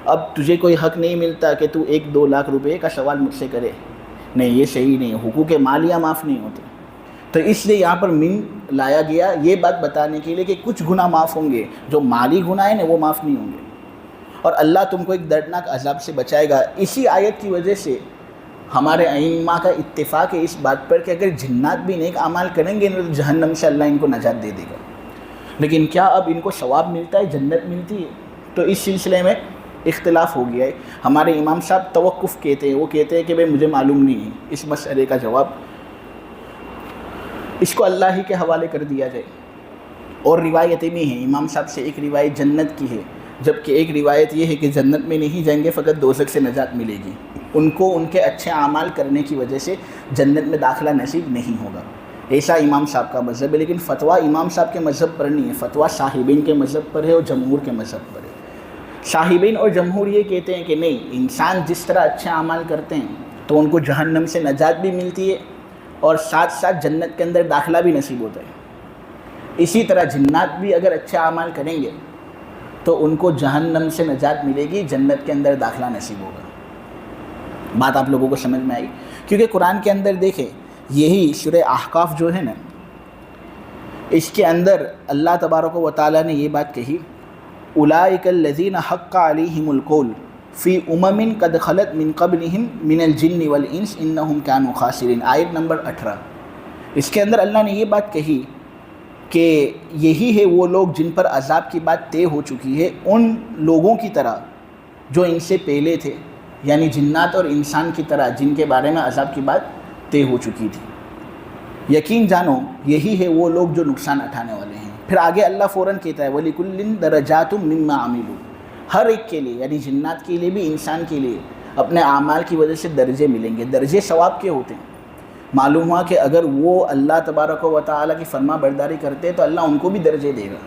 اب تجھے کوئی حق نہیں ملتا کہ تو 1-2 لاکھ روپے کا سوال مجھ سے کرے۔ نہیں، یہ صحیح نہیں ہے، حقوق مالیہ معاف نہیں ہوتے۔ تو اس لیے یہاں پر من لایا گیا یہ بات بتانے کے لیے کہ کچھ گناہ معاف ہوں گے، جو مالی گناہ ہیں وہ معاف نہیں ہوں گے، اور اللہ تم کو ایک دردناک عذاب سے بچائے گا۔ اسی آیت کی وجہ سے ہمارے ائمہ کا اتفاق ہے اس بات پر کہ اگر جنات بھی نیک اعمال کریں گے تو جہنم سے اللہ ان کو نجات دے دے گا۔ لیکن کیا اب ان کو ثواب ملتا ہے، جنت ملتی ہے؟ تو اس سلسلے میں اختلاف ہو گیا ہے۔ ہمارے امام صاحب توقف کہتے ہیں، وہ کہتے ہیں کہ بھئی مجھے معلوم نہیں ہے اس مسئلے کا جواب، اس کو اللہ ہی کے حوالے کر دیا جائے۔ اور روایتیں بھی ہیں، امام صاحب سے ایک روایت جنت کی ہے، جبکہ ایک روایت یہ ہے کہ جنت میں نہیں جائیں گے، فقط دوزخ سے نجات ملے گی، ان کو ان کے اچھے اعمال کرنے کی وجہ سے جنت میں داخلہ نصیب نہیں ہوگا۔ ایسا امام صاحب کا مذہب ہے، لیکن فتویٰ امام صاحب کے مذہب پر نہیں ہے، فتویٰ صاحبین کے مذہب پر ہے اور جمہور کے مذہب پر ہے۔ صاحبین اور جمہور یہ کہتے ہیں کہ نہیں، انسان جس طرح اچھے اعمال کرتے ہیں تو ان کو جہنم سے نجات بھی ملتی ہے اور ساتھ ساتھ جنت کے اندر داخلہ بھی نصیب ہوتا ہے۔ اسی طرح جنات بھی اگر اچھے اعمال کریں گے تو ان کو جہنم سے نجات ملے گی، جنت کے اندر داخلہ نصیب ہوگا۔ بات آپ لوگوں کو سمجھ میں آئی؟ کیونکہ قرآن کے اندر دیکھیں، یہی سورہ احقاف جو ہے نا، اس کے اندر اللہ تبارک و تعالیٰ نے یہ بات کہی، اولئک الذین حق علیہم القول فی امم قد خلت من قبلہم من الجن والانس انہم کانوا خاسرین، آیت نمبر 18۔ اس کے اندر اللہ نے یہ بات کہی کہ یہی ہے وہ لوگ جن پر عذاب کی بات طے ہو چکی ہے، ان لوگوں کی طرح جو ان سے پہلے تھے، یعنی جنات اور انسان کی طرح جن کے بارے میں عذاب کی بات طے ہو چکی تھی۔ یقین جانو یہی ہے وہ لوگ جو نقصان اٹھانے والے ہیں۔ پھر آگے اللہ فوراً کہتا ہے وَلِكُلٍّ دَرَجَاتٌ مِّمَّا عَمِلُوا، ہر ایک کے لیے، یعنی جنات کے لیے بھی انسان کے لیے اپنے اعمال کی وجہ سے درجے ملیں گے۔ درجے ثواب کے ہوتے ہیں۔ معلوم ہوا کہ اگر وہ اللہ تبارک و تعالیٰ کی فرما برداری کرتے تو اللہ ان کو بھی درجے دے گا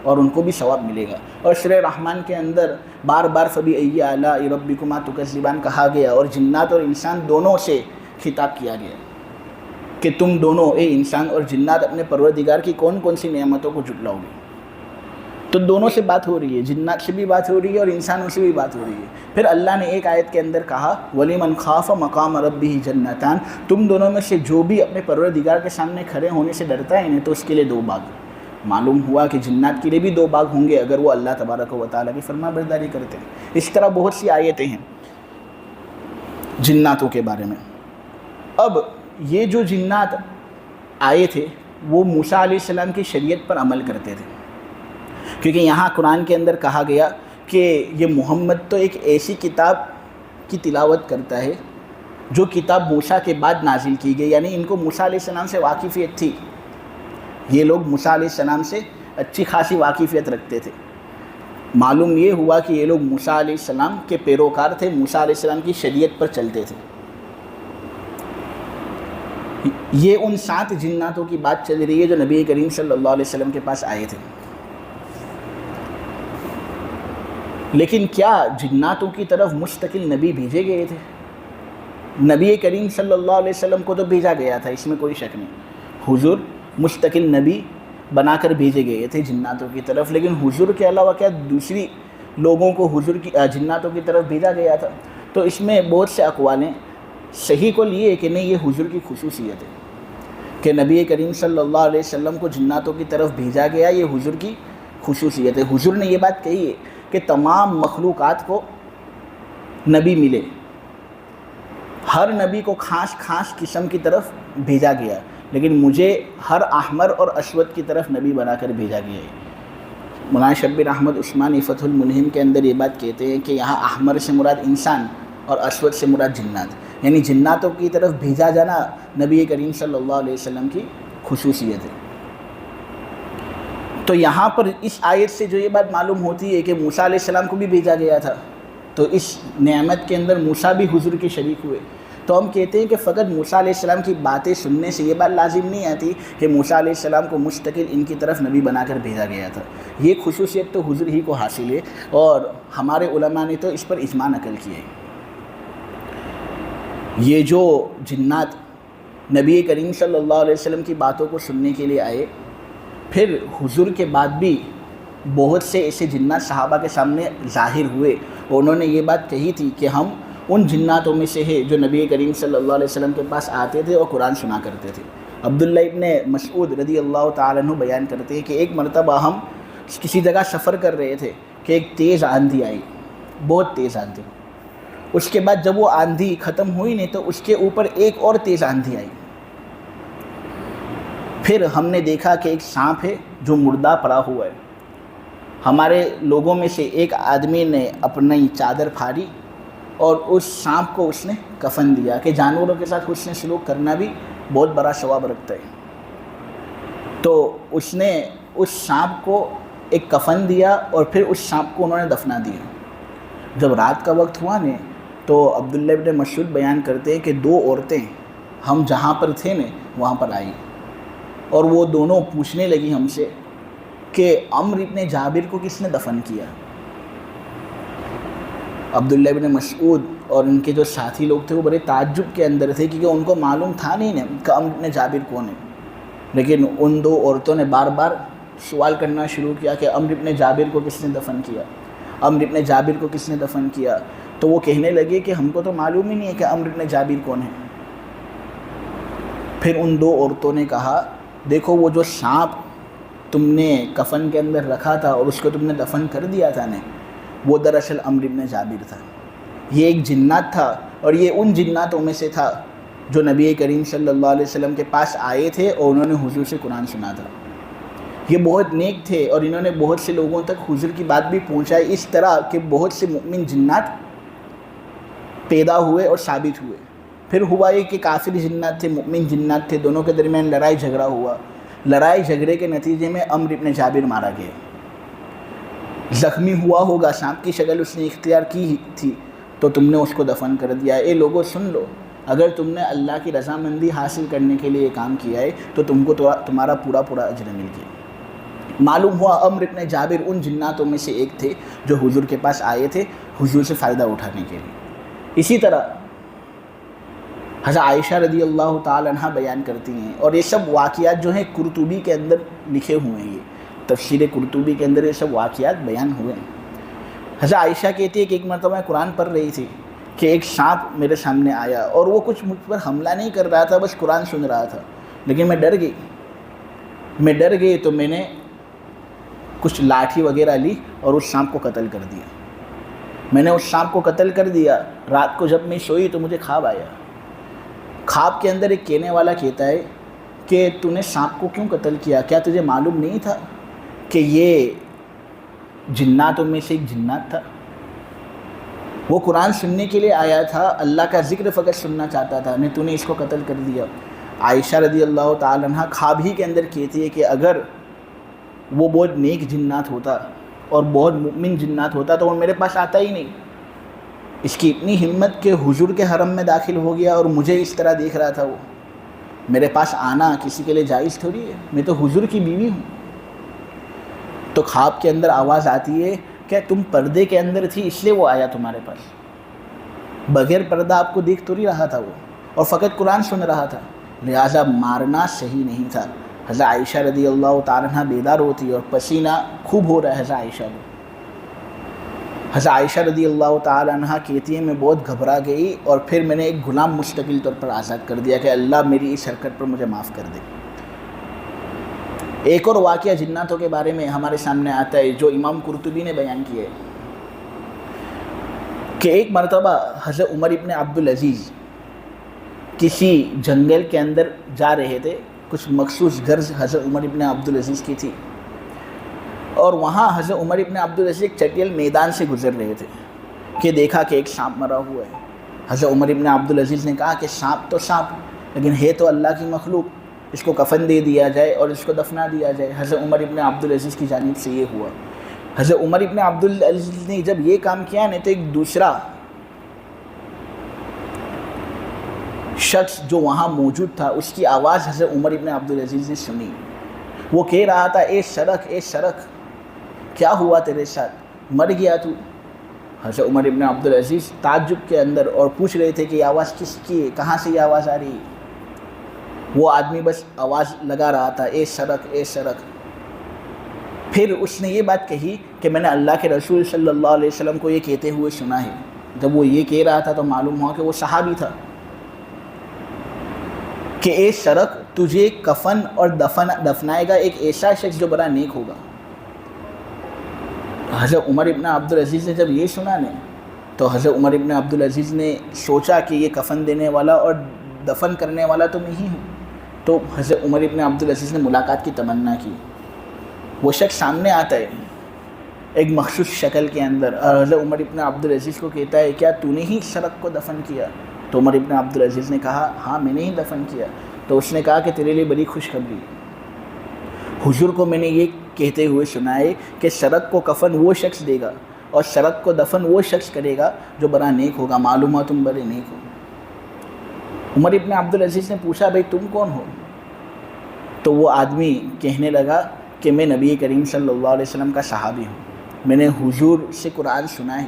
اور ان کو بھی ثواب ملے گا۔ اور سورہ رحمان کے اندر بار بار فَبِأَيِّ آلَاءِ رَبِّكُمَا تُكَذِّبَانِ کہا گیا، اور جنات اور انسان دونوں سے خطاب کیا گیا کہ تم دونوں، اے انسان اور جنات، اپنے پروردگار کی کون کون سی نعمتوں کو جھٹلاؤ گے۔ تو دونوں سے بات ہو رہی ہے، جنات سے بھی بات ہو رہی ہے اور انسانوں سے بھی بات ہو رہی ہے۔ پھر اللہ نے ایک آیت کے اندر کہا وَلِمَنْ خَافَ مَقَامَ رَبِّهِ جَنَّتَانِ، تم دونوں میں سے جو بھی اپنے پروردگار کے سامنے کھڑے ہونے سے ڈرتا ہے تو اس کے لیے 2 باغ۔ معلوم ہوا کہ جنات کے لیے بھی 2 باغ ہوں گے اگر وہ اللہ تبارک و تعالیٰ کی فرما برداری کرتے ہیں۔ اس طرح بہت سی آیتیں ہیں جناتوں کے بارے میں۔ اب یہ جو جنات آئے تھے وہ موسیٰ علیہ السلام کی شریعت پر عمل کرتے تھے، کیونکہ یہاں قرآن کے اندر کہا گیا کہ یہ محمد تو ایک ایسی کتاب کی تلاوت کرتا ہے جو کتاب موسیٰ کے بعد نازل کی گئی، یعنی ان کو موسیٰ علیہ السلام سے واقفیت تھی۔ یہ لوگ موسیٰ علیہ السلام سے اچھی خاصی واقفیت رکھتے تھے۔ معلوم یہ ہوا کہ یہ لوگ موسیٰ علیہ السلام کے پیروکار تھے، موسیٰ علیہ السلام کی شریعت پر چلتے تھے۔ یہ ان 7 جناتوں کی بات چل رہی ہے جو نبی کریم صلی اللہ علیہ وسلم کے پاس آئے تھے۔ لیکن کیا جناتوں کی طرف مستقل نبی بھیجے گئے تھے؟ نبی کریم صلی اللہ علیہ وسلم کو تو بھیجا گیا تھا، اس میں کوئی شک نہیں۔ حضور مستقل نبی بنا کر بھیجے گئے تھے جناتوں کی طرف، لیکن حضور کے علاوہ کیا دوسری لوگوں کو حضور کی جناتوں کی طرف بھیجا گیا تھا؟ تو اس میں بہت سے اقوال ہیں۔ صحیح قول یہ ہے کہ نہیں، یہ حضور کی خصوصیت ہے کہ نبی کریم صلی اللہ علیہ وسلم کو جناتوں کی طرف بھیجا گیا، یہ حضور کی خصوصیت ہے۔ حضور نے یہ بات کہی ہے کہ تمام مخلوقات کو نبی ملے، ہر نبی کو خاص قسم کی طرف بھیجا گیا، لیکن مجھے ہر احمر اور اسود کی طرف نبی بنا کر بھیجا گیا ہے۔ مولانا شبیر احمد عثمانی فتح الملہم کے اندر یہ بات کہتے ہیں کہ یہاں احمر سے مراد انسان اور اسود سے مراد جنات، یعنی جناتوں کی طرف بھیجا جانا نبی کریم صلی اللہ علیہ وسلم کی خصوصیت ہے۔ تو یہاں پر اس آیت سے جو یہ بات معلوم ہوتی ہے کہ موسیٰ علیہ السلام کو بھی بھیجا گیا تھا، تو اس نعمت کے اندر موسیٰ بھی حضور کے شریک ہوئے۔ تو ہم کہتے ہیں کہ فقط موسیٰ علیہ السلام کی باتیں سننے سے یہ بات لازم نہیں آتی کہ موسیٰ علیہ السلام کو مستقل ان کی طرف نبی بنا کر بھیجا گیا تھا۔ یہ خصوصیت تو حضور ہی کو حاصل ہے، اور ہمارے علماء نے تو اس پر اجماع نقل کیا ہے۔ یہ جو جنات نبی کریم صلی اللہ علیہ وسلم کی باتوں کو سننے کے لیے آئے، پھر حضور کے بعد بھی بہت سے ایسے جنات صحابہ کے سامنے ظاہر ہوئے، انہوں نے یہ بات کہی تھی کہ ہم ان جناتوں میں سے ہیں جو نبی کریم صلی اللہ علیہ وسلم کے پاس آتے تھے اور قرآن سنا کرتے تھے۔ عبداللہ ابن مسعود رضی اللہ تعالیٰ عنہ بیان کرتے ہیں کہ ایک مرتبہ ہم کسی جگہ سفر کر رہے تھے کہ ایک تیز آندھی آئی، بہت تیز آندھی۔ اس کے بعد جب وہ آندھی ختم ہوئی نہیں تو اس کے اوپر ایک اور تیز آندھی آئی۔ پھر ہم نے دیکھا کہ ایک سانپ ہے جو مردہ پڑا ہوا ہے۔ ہمارے لوگوں میں سے ایک آدمی نے اپنی چادر پھاڑی اور اس سانپ کو اس نے کفن دیا کہ جانوروں کے ساتھ حسن سلوک کرنا بھی بہت بڑا ثواب رکھتا ہے۔ تو اس نے اس سانپ کو ایک کفن دیا اور پھر اس سانپ کو انہوں نے دفنا دیا۔ جب رات کا وقت ہوا نا تو عبداللہ ابن مسعود بیان کرتے ہیں کہ 2 عورتیں ہم جہاں پر تھے نا وہاں پر آئیں، اور وہ دونوں پوچھنے لگی ہم سے کہ عمرو ابن جابر کو کس نے دفن کیا؟ عبداللہ ابن مسعود اور ان کے جو ساتھی لوگ تھے وہ بڑے تعجب کے اندر تھے، کیونکہ ان کو معلوم تھا نہیں کہ عمرو ابن جابر کون ہے، لیکن ان دو عورتوں نے بار بار سوال کرنا شروع کیا کہ عمرو ابن جابر کو کس نے دفن کیا، عمرو ابن جابر کو کس نے دفن کیا؟ تو وہ کہنے لگے کہ ہم کو تو معلوم ہی نہیں ہے کہ عمرو ابن جابر کون ہے۔ پھر ان دو عورتوں نے کہا دیکھو وہ جو سانپ تم نے کفن کے اندر رکھا تھا اور اس کو تم نے دفن کر دیا تھا نا، وہ دراصل عمرو ابن جابر تھا، یہ ایک جنات تھا، اور یہ ان جناتوں میں سے تھا جو نبی کریم صلی اللہ علیہ وسلم کے پاس آئے تھے اور انہوں نے حضور سے قرآن سنا تھا۔ یہ بہت نیک تھے اور انہوں نے بہت سے لوگوں تک حضور کی بات بھی پہنچائی، اس طرح کہ بہت سے مؤمن جنات پیدا ہوئے اور ثابت ہوئے۔ پھر ہوا یہ کہ کافر جنات تھے، مؤمن جنات تھے، دونوں کے درمیان لڑائی جھگڑا ہوا، لڑائی جھگڑے کے نتیجے میں عمرو ابن جابر مارا گیا، زخمی ہوا ہوگا، سانپ کی شکل اس نے اختیار کی تھی تو تم نے اس کو دفن کر دیا۔ اے لوگوں سن لو، اگر تم نے اللہ کی رضامندی حاصل کرنے کے لیے یہ کام کیا ہے تو تم کو تمہارا پورا اجر مل گیا۔ معلوم ہوا عمرو ابن جابر ان جناتوں میں سے ایک تھے جو حضور کے پاس آئے تھے حضور سے فائدہ اٹھانے کے لیے۔ اسی طرح حضرت عائشہ رضی اللہ تعالی عنہ بیان کرتی ہیں، اور یہ سب واقعات جو ہیں قرطبی کے اندر لکھے ہوئے ہیں، یہ تفسیر قرطبی کے اندر یہ سب واقعات بیان ہوئے ہیں۔ حضرت عائشہ کہتی ہے کہ ایک مرتبہ میں قرآن پڑھ رہی تھی کہ ایک سانپ میرے سامنے آیا اور وہ کچھ مجھ پر حملہ نہیں کر رہا تھا، بس قرآن سن رہا تھا، لیکن میں ڈر گئی تو میں نے کچھ لاٹھی وغیرہ لی اور اس سانپ کو قتل کر دیا۔ میں نے اس سانپ کو قتل کر دیا۔ رات کو جب میں سوئی تو مجھے خواب آیا، خواب کے اندر ایک کہنے والا کہتا ہے کہ تو نے سانپ کو کیوں قتل کیا؟ کیا تجھے معلوم نہیں تھا کہ یہ جناتوں میں سے ایک جنات تھا؟ وہ قرآن سننے کے لیے آیا تھا، اللہ کا ذکر فقط سننا چاہتا تھا، تو نے اس کو قتل کر دیا۔ عائشہ رضی اللہ تعالی عنہ خواب ہی کے اندر کہتی ہے کہ اگر وہ بہت نیک جنات ہوتا اور بہت مؤمن جنات ہوتا تو وہ میرے پاس آتا ہی نہیں۔ اس کی اتنی ہمت کہ حضور کے حرم میں داخل ہو گیا اور مجھے اس طرح دیکھ رہا تھا، وہ میرے پاس آنا کسی کے لیے جائز تھوڑی ہے، میں تو حضور کی بیوی ہوں۔ تو خواب کے اندر آواز آتی ہے کہ تم پردے کے اندر تھی اس لیے وہ آیا تمہارے پاس، بغیر پردہ آپ کو دیکھ تو نہیں رہا تھا وہ، اور فقط قرآن سن رہا تھا، لہٰذا مارنا صحیح نہیں تھا۔ حضرت عائشہ رضی اللہ تعالیٰ عنہ بیدار ہوتی اور پسینہ خوب ہو رہا ہے حضرت عائشہ کو۔ حضرت عائشہ رضی اللہ تعالیٰ عنہ کہتی ہے میں بہت گھبرا گئی اور پھر میں نے ایک غلام مستقل طور پر آزاد کر دیا کہ اللہ میری اس حرکت پر مجھے معاف کر دے۔ ایک اور واقعہ جناتوں کے بارے میں ہمارے سامنے آتا ہے جو امام قرطبی نے بیان کیا ہے کہ ایک مرتبہ حضرت عمر ابن عبدالعزیز کسی جنگل کے اندر جا رہے تھے، کچھ مخصوص غرض حضرت عمر ابن عبدالعزیز کی تھی، اور وہاں حضرت عمر ابن عبدالعزیز ایک چٹیل میدان سے گزر رہے تھے کہ دیکھا کہ ایک سانپ مرا ہوا ہے۔ حضرت عمر ابن عبدالعزیز نے کہا کہ سانپ تو سانپ، لیکن ہے تو اللہ کی مخلوق، اس کو کفن دے دیا جائے اور اس کو دفنا دیا جائے۔ حضرت عمر ابن عبدالعزیز کی جانب سے یہ ہوا۔ حضرت عمر ابن عبدالعزیز نے جب یہ کام کیا نہیں تو ایک دوسرا شخص جو وہاں موجود تھا اس کی آواز حضرت عمر ابن عبدالعزیز نے سنی، وہ کہہ رہا تھا اے شرک اے شرک، کیا ہوا تیرے ساتھ، مر گیا تو؟ حضرت عمر ابن عبدالعزیز تعجب کے اندر اور پوچھ رہے تھے کہ یہ آواز کس کی ہے، کہاں سے یہ آواز آ رہی ہے؟ وہ آدمی بس آواز لگا رہا تھا اے شرک اے شرک۔ پھر اس نے یہ بات کہی کہ میں نے اللہ کے رسول صلی اللہ علیہ وسلم کو یہ کہتے ہوئے سنا ہے۔ جب وہ یہ کہہ رہا تھا تو معلوم ہوا کہ وہ صحابی تھا کہ اے شرک تجھے کفن اور دفنائے گا ایک ایسا شخص جو بڑا نیک ہوگا۔ حضرت عمر ابن عبدالعزیز نے جب یہ سنا نے تو حضرت عمر ابن عبدالعزیز نے سوچا کہ یہ کفن دینے والا اور دفن کرنے والا تو میں ہی ہوں، تو حضرت عمر ابن عبدالعزیز نے ملاقات کی تمنا کی۔ وہ شخص سامنے آتا ہے ایک مخصوص شکل کے اندر اور حضرت عمر ابن عبدالعزیز کو کہتا ہے کیا تو نے ہی شرک کو دفن کیا؟ تو عمر ابن عبدالعزیز نے کہا ہاں میں نے ہی دفن کیا۔ تو اس نے کہا کہ تیرے لیے بڑی خوشخبری، حضور کو میں نے یہ کہتے ہوئے سنا ہے کہ شرک کو کفن وہ شخص دے گا اور شرک کو دفن وہ شخص کرے گا جو بڑا نیک ہوگا، معلوم ہوا تم بڑے نیک ہو۔ عمر ابن عبدالعزیز نے پوچھا بھائی تم کون ہو؟ تو وہ آدمی کہنے لگا کہ میں نبی کریم صلی اللہ علیہ وسلم کا صحابی ہوں، میں نے حضور سے قرآن سنا ہے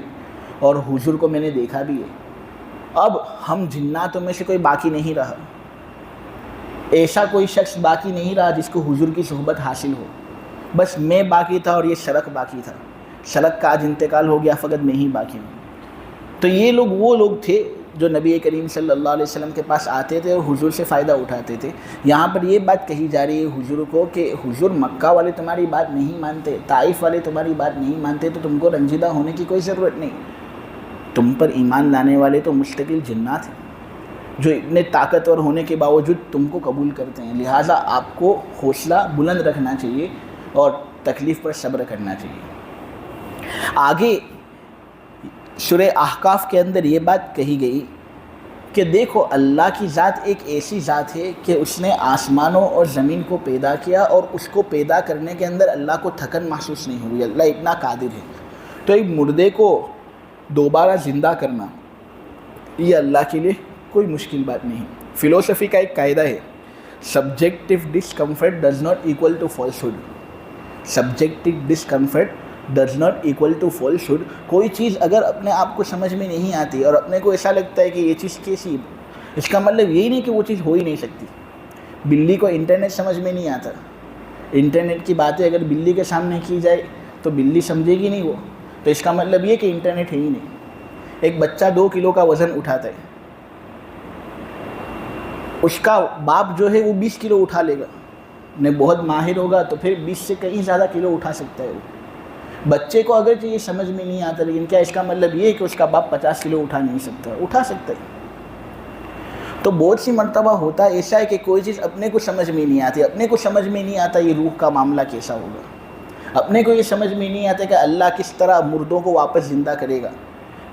اور حضور کو میں نے دیکھا بھی ہے. اب ہم جناتوں میں سے کوئی باقی نہیں رہا, ایسا کوئی شخص باقی نہیں رہا جس کو حضور کی صحبت حاصل ہو. بس میں باقی تھا اور یہ شرک باقی تھا. شرک کا آج انتقال ہو گیا, فقط میں ہی باقی ہوں. تو یہ لوگ وہ لوگ تھے جو نبی کریم صلی اللہ علیہ وسلم کے پاس آتے تھے اور حضور سے فائدہ اٹھاتے تھے. یہاں پر یہ بات کہی جا رہی ہے حضور کو کہ حضور مکہ والے تمہاری بات نہیں مانتے, طائف والے تمہاری بات نہیں مانتے, تو تم کو رنجیدہ ہونے کی کوئی ضرورت نہیں. تم پر ایمان لانے والے تو مستقل جنات ہیں جو اتنے طاقتور ہونے کے باوجود تم کو قبول کرتے ہیں. لہٰذا آپ کو حوصلہ بلند رکھنا چاہیے اور تکلیف پر صبر کرنا چاہیے. آگے سورہ احقاف کے اندر یہ بات کہی گئی کہ دیکھو اللہ کی ذات ایک ایسی ذات ہے کہ اس نے آسمانوں اور زمین کو پیدا کیا, اور اس کو پیدا کرنے کے اندر اللہ کو تھکن محسوس نہیں ہوئی. اللہ اتنا قادر ہے. تو ایک مردے کو دوبارہ زندہ کرنا یہ اللہ کے لیے کوئی مشکل بات نہیں. فلسفی کا ایک قاعدہ ہے, subjective discomfort does not equal to falsehood. Subjective discomfort does not equal to falsehood. کوئی چیز اگر اپنے آپ کو سمجھ میں نہیں آتی اور اپنے کو ایسا لگتا ہے کہ یہ چیز کیسی, اس کا مطلب یہی نہیں کہ وہ چیز ہو ہی نہیں سکتی. بلی کو انٹرنیٹ سمجھ میں نہیں آتا, انٹرنیٹ کی باتیں اگر بلی کے سامنے کی جائے تو بلی سمجھے گی نہیں وہ, تو اس کا مطلب یہ کہ انٹرنیٹ ہے ہی نہیں. ایک بچہ 2 کلو کا وزن اٹھاتا ہے, اس کا باپ جو ہے وہ 20 کلو اٹھا لے گا, نے بہت ماہر ہوگا تو پھر 20 سے کہیں زیادہ کلو اٹھا سکتا ہے وہ. بچے کو اگر یہ سمجھ میں نہیں آتا, لیکن کیا اس کا مطلب یہ ہے کہ اس کا باپ 50 کلو اٹھا نہیں سکتا؟ اٹھا سکتا ہے. تو بہت سی مرتبہ ہوتا ایسا ہے کہ کوئی چیز اپنے کو سمجھ میں نہیں آتی. اپنے کو سمجھ میں نہیں آتا یہ روح کا معاملہ کیسا ہوگا, اپنے کو یہ سمجھ میں نہیں آتا کہ اللہ کس طرح مردوں کو واپس زندہ کرے گا.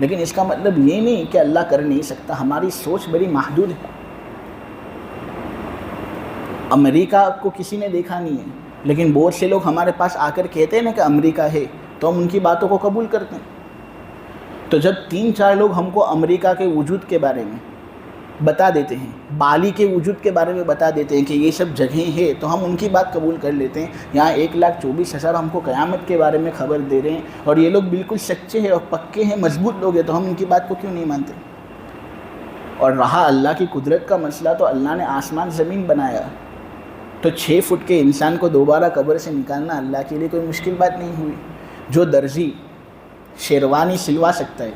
لیکن اس کا مطلب یہ نہیں کہ اللہ کر نہیں سکتا. ہماری سوچ بڑی محدود ہے. امریکہ کو کسی نے دیکھا نہیں ہے, لیکن بہت سے لوگ ہمارے پاس آ کر کہتے ہیں نا کہ امریکہ ہے, تو ہم ان کی باتوں کو قبول کرتے ہیں. تو جب 3-4 لوگ ہم کو امریکہ کے وجود کے بارے میں بتا دیتے ہیں, بالی کے وجود کے بارے میں بتا دیتے ہیں کہ یہ سب جگہیں ہیں, تو ہم ان کی بات قبول کر لیتے ہیں. یہاں 1,24,000 ہم کو قیامت کے بارے میں خبر دے رہے ہیں, اور یہ لوگ بالکل سچے ہیں اور پکے ہیں, مضبوط لوگ ہیں, تو ہم ان کی بات کو کیوں نہیں مانتے؟ اور رہا اللہ کی قدرت کا مسئلہ, تو اللہ نے آسمان زمین بنایا, تو 6 فٹ کے انسان کو دوبارہ قبر سے نکالنا اللہ کے لیے کوئی مشکل بات نہیں ہوئی. جو درزی شیروانی سلوا سکتا ہے,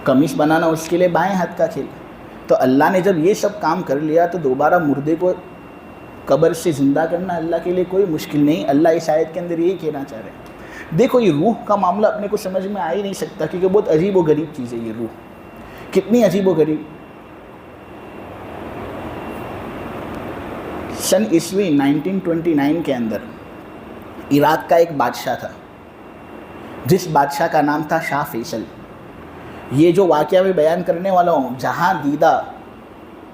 قمیص بنانا اس کے لیے بائیں ہاتھ کا کھیل, تو اللہ نے جب یہ سب کام کر لیا تو دوبارہ مردے کو قبر سے زندہ کرنا اللہ کے لیے کوئی مشکل نہیں. اللہ اس آیت کے اندر یہی کہنا چاہ رہے ہیں. دیکھو یہ روح کا معاملہ اپنے کو سمجھ میں آ ہی نہیں سکتا, کیونکہ بہت عجیب و غریب چیز ہے یہ روح. کتنی عجیب و غریب. سن عیسوی 1929 کے اندر عراق کا ایک بادشاہ تھا, جس بادشاہ کا نام تھا شاہ فیصل. یہ جو واقعہ میں بیان کرنے والا ہوں, جہاں دیدہ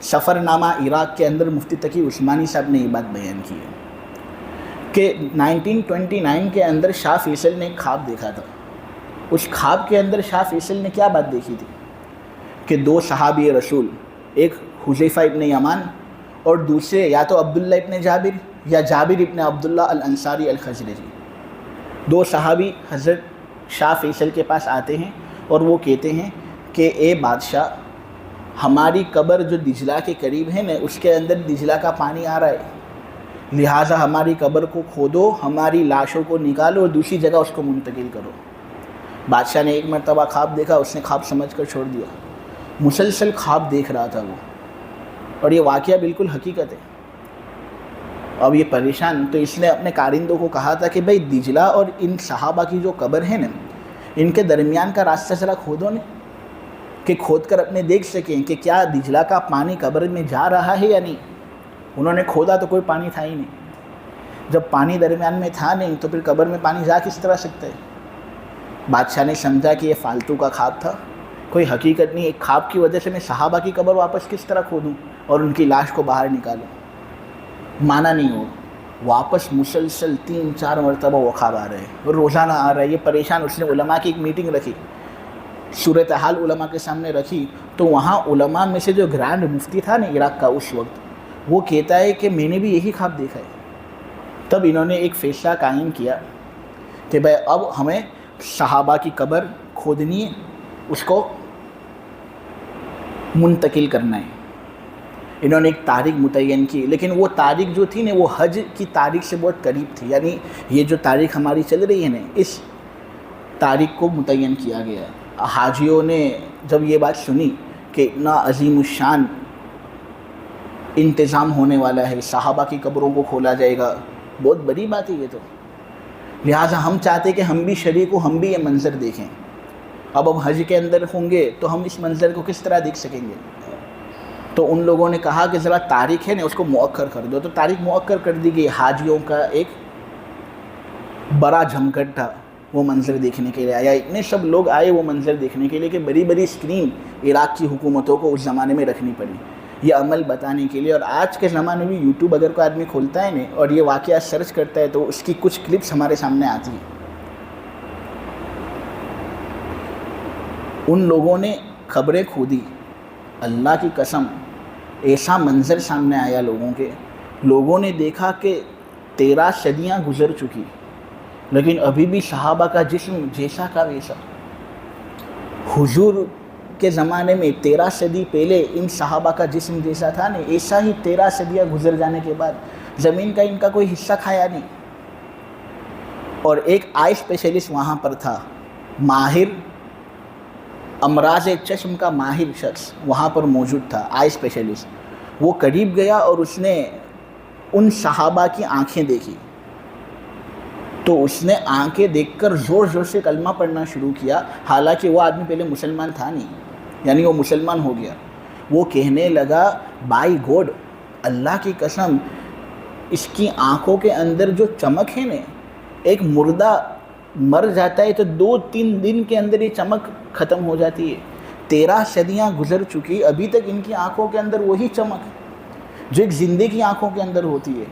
سفر نامہ عراق کے اندر مفتی تقی عثمانی صاحب نے یہ بات بیان کی ہے کہ 1929 کے اندر شاہ فیصل نے ایک خواب دیکھا تھا. اس خواب کے اندر شاہ فیصل نے کیا بات دیکھی تھی کہ 2 صحابی رسول, ایک حذیفہ ابن یمان اور دوسرے یا تو عبداللہ ابن جابر یا جابر ابن عبداللہ الانصاری الخزرجی, 2 صحابی حضرت شاہ فیصل کے پاس آتے ہیں اور وہ کہتے ہیں کہ اے بادشاہ, ہماری قبر جو دجلہ کے قریب ہے نا, اس کے اندر دجلہ کا پانی آ رہا ہے, لہٰذا ہماری قبر کو کھودو, ہماری لاشوں کو نکالو اور دوسری جگہ اس کو منتقل کرو. بادشاہ نے ایک مرتبہ خواب دیکھا, اس نے خواب سمجھ کر چھوڑ دیا. مسلسل خواب دیکھ رہا تھا وہ, اور یہ واقعہ بالکل حقیقت ہے. اب یہ پریشان, تو اس نے اپنے کارندوں کو کہا تھا کہ بھائی دجلہ اور ان صحابہ کی جو قبر ہے نا, ان کے درمیان کا راستہ ذرا کھودو نا, کہ کھود کر اپنے دیکھ سکیں کہ کیا دجلہ کا پانی قبر میں جا رہا ہے یا نہیں. انہوں نے کھودا تو کوئی پانی تھا ہی نہیں. جب پانی درمیان میں تھا نہیں تو پھر قبر میں پانی جا کس طرح سکتا ہے؟ بادشاہ نے سمجھا کہ یہ فالتو کا خواب تھا, کوئی حقیقت نہیں. ایک خواب کی وجہ سے میں صحابہ کی قبر واپس کس طرح کھودوں اور ان کی لاش کو باہر نکالوں؟ مانا نہیں ہو. واپس مسلسل 3-4 مرتبہ وہ خواب آ رہے ہیں اور روزانہ آ رہا ہے. یہ پریشان, اس نے علماء کی ایک میٹنگ رکھی, صورتحال علماء کے سامنے رکھی, تو وہاں علماء میں سے جو گرینڈ مفتی تھا نا عراق کا اس وقت, وہ کہتا ہے کہ میں نے بھی یہی خواب دیکھا ہے. تب انہوں نے ایک فیصلہ قائم کیا کہ بھائی اب ہمیں صحابہ کی قبر کھودنی ہے، اس کو منتقل کرنا ہے۔ انہوں نے ایک تاریخ متعین کی، لیکن وہ تاریخ جو تھی نا وہ حج کی تاریخ سے بہت قریب تھی، یعنی یہ جو تاریخ ہماری چل رہی ہے نا اس تاریخ کو متعین کیا گیا۔ حاجیوں نے جب یہ بات سنی کہ اتنا عظیم الشان انتظام ہونے والا ہے، صحابہ کی قبروں کو کھولا جائے گا، بہت بڑی بات ہے یہ تو، لہٰذا ہم چاہتے کہ ہم بھی شریک ہوں، ہم بھی یہ منظر دیکھیں۔ اب حج کے اندر ہوں گے تو ہم اس منظر کو کس طرح دیکھ سکیں گے؟ تو ان لوگوں نے کہا کہ ذرا تاریخ ہے نا اس کو مؤخر کر دو، تو تاریخ مؤخر کر دی گئی۔ حاجیوں کا ایک بڑا جھمگٹ تھا وہ منظر دیکھنے کے لیے آیا، اتنے سب لوگ آئے وہ منظر دیکھنے کے لیے کہ بڑی بڑی اسکرین عراق کی حکومتوں کو اس زمانے میں رکھنی پڑی یہ عمل بتانے کے لیے۔ اور آج کے زمانے میں یوٹیوب اگر کوئی آدمی کھولتا ہے نا اور یہ واقعہ سرچ کرتا ہے تو اس کی کچھ کلپس ہمارے سامنے آتی ہیں۔ ان لوگوں نے خبریں کھودی، اللہ کی قسم ایسا منظر سامنے آیا لوگوں نے دیکھا کہ 13 صدیاں گزر چکی لیکن ابھی بھی صحابہ کا جسم جیسا کا ویسا۔ حضور کے زمانے میں 13 صدی پہلے ان صحابہ کا جسم جیسا تھا نا، ایسا ہی 13 صدیاں گزر جانے کے بعد زمین کا ان کا کوئی حصہ کھایا نہیں۔ اور ایک آئی اسپیشلسٹ وہاں پر تھا، ماہر امراض چشم کا ماہر شخص وہاں پر موجود تھا، آئی اسپیشلسٹ۔ وہ قریب گیا اور اس نے ان صحابہ کی آنکھیں دیکھی تو اس نے آنکھیں دیکھ کر زور زور سے کلمہ پڑھنا شروع کیا، حالانکہ وہ آدمی پہلے مسلمان تھا نہیں، یعنی وہ مسلمان ہو گیا۔ وہ کہنے لگا بائی گوڈ، اللہ کی قسم اس کی آنکھوں کے اندر جو چمک ہے نا، ایک مردہ مر جاتا ہے تو 2-3 دن کے اندر یہ چمک ختم ہو جاتی ہے، 13 صدیاں گزر چکی ابھی تک ان کی آنکھوں کے اندر وہی چمک جو ایک زندے کی آنکھوں کے اندر ہوتی ہے۔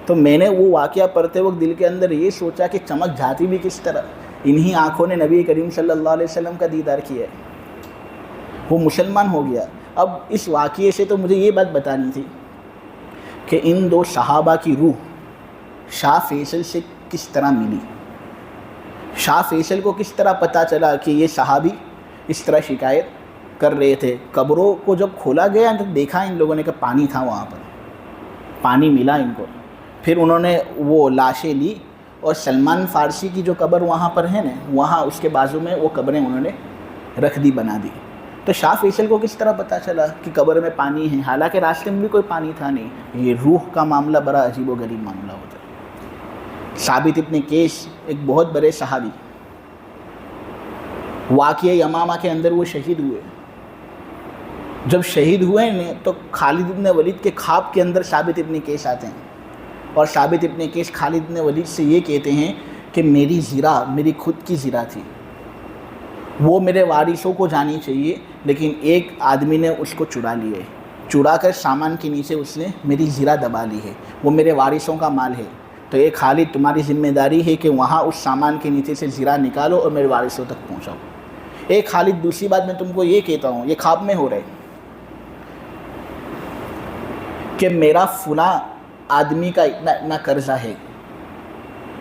تو میں نے وہ واقعہ پڑھتے وقت دل کے اندر یہ سوچا کہ چمک جاتی بھی کس طرح، انہی آنکھوں نے نبی کریم صلی اللہ علیہ وسلم کا دیدار کیا ہے، وہ مسلمان ہو گیا۔ اب اس واقعے سے تو مجھے یہ بات بتانی تھی کہ ان 2 صحابہ کی روح شاہ فیصل سے کس طرح ملی، شاہ فیصل کو کس طرح پتہ چلا کہ یہ صحابی اس طرح شکایت کر رہے تھے۔ قبروں کو جب کھولا گیا تو دیکھا ان لوگوں نے کہ پانی تھا وہاں پر، پانی ملا ان کو۔ پھر انہوں نے وہ لاشیں لی اور سلمان فارسی کی جو قبر وہاں پر ہے نا، وہاں اس کے بازو میں وہ قبریں انہوں نے رکھ دی، بنا دی۔ تو شاہ فیصل کو کس طرح پتہ چلا کہ قبر میں پانی ہے، حالانکہ راستے میں بھی کوئی پانی تھا نہیں۔ یہ روح کا معاملہ بڑا عجیب و غریب معاملہ ہوتا ہے۔ ثابت ابن قیس ایک بہت بڑے صحابی، واقعہ یمامہ کے اندر وہ شہید ہوئے۔ جب شہید ہوئے نا تو خالد ابن ولید کے خواب کے اندر ثابت ابن قیس آتے ہیں اور ثابت ابن قیس خالد ابن ولید سے یہ کہتے ہیں کہ میری زرہ میری خود کی زرہ تھی، وہ میرے وارثوں کو جانی چاہیے، لیکن ایک آدمی نے اس کو چرا لی ہے، چرا کر سامان کے نیچے اس نے میری زرہ دبا لی ہے، وہ میرے وارثوں کا مال ہے۔ تو ایک خالد تمہاری ذمہ داری ہے کہ وہاں اس سامان کے نیچے سے زرہ نکالو اور میرے وارثوں تک پہنچاؤ۔ ایک خالد دوسری بات میں تم کو یہ کہتا ہوں، یہ خواب میں ہو رہے کہ میرا فلاں آدمی کا اتنا قرضہ ہے،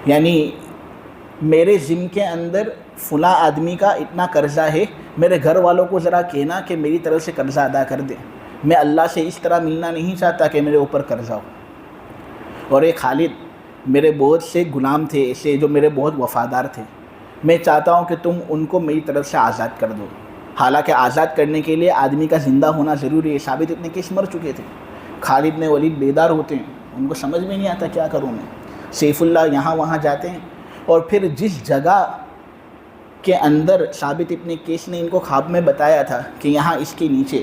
یعنی میرے ذمہ کے اندر فلاں آدمی کا اتنا قرضہ ہے، میرے گھر والوں کو ذرا کہنا کہ میری طرف سے قرضہ ادا کر دے، میں اللہ سے اس طرح ملنا نہیں چاہتا کہ میرے اوپر قرضہ ہو۔ اور ایک خالد میرے بہت سے غلام تھے ایسے جو میرے بہت وفادار تھے، میں چاہتا ہوں کہ تم ان کو میری طرف سے آزاد کر دو، حالانکہ آزاد کرنے کے لیے آدمی کا زندہ ہونا ضروری ہے۔ ثابت ابن قیس مر چکے تھے، خالد نے ولید بیدار ہوتے ہیں، ان کو سمجھ میں نہیں آتا کیا کروں میں، سیف اللہ یہاں وہاں جاتے ہیں، اور پھر جس جگہ کے اندر ثابت ابن قیس نے ان کو خواب میں بتایا تھا کہ یہاں اس کے نیچے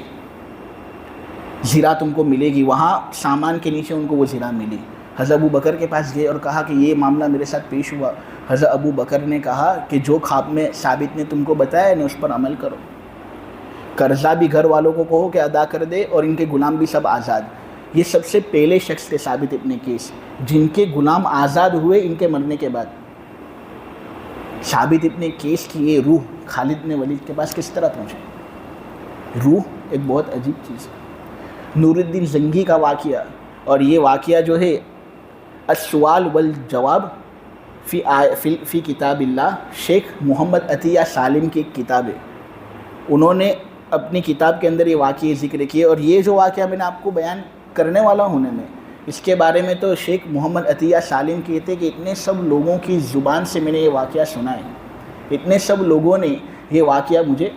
زرہ تم کو ملے گی، وہاں سامان کے نیچے ان کو وہ زرہ ملی۔ حضرت ابو بکر کے پاس گئے اور کہا کہ یہ معاملہ میرے ساتھ پیش ہوا۔ حضرت ابو بکر نے کہا کہ جو خواب میں ثابت نے تم کو بتایا ہے اس پر عمل کرو، قرضہ بھی گھر والوں کو کہو کہ ادا کر دے اور ان کے غلام بھی سب آزاد۔ یہ سب سے پہلے شخص تھے ثابت ابن قیس جن کے غلام آزاد ہوئے ان کے مرنے کے بعد۔ ثابت ابن قیس کی یہ روح خالد بن ولید کے پاس کس طرح پہنچے؟ روح ایک بہت عجیب چیز ہے۔ نور الدین زنگی کا واقعہ، اور یہ واقعہ جو ہے السوال والجواب فی کتاب اللہ، شیخ محمد عطیہ سالم کی ایک کتاب ہے، انہوں نے اپنی کتاب کے اندر یہ واقعے ذکر کیے، اور یہ جو واقعہ میں نے آپ کو بیان کرنے والا ہوں میں اس کے بارے میں تو شیخ محمد عطیہ سالم کہتے کہ اتنے سب لوگوں کی زبان سے میں نے یہ واقعہ سنا ہے، اتنے سب لوگوں نے یہ واقعہ مجھے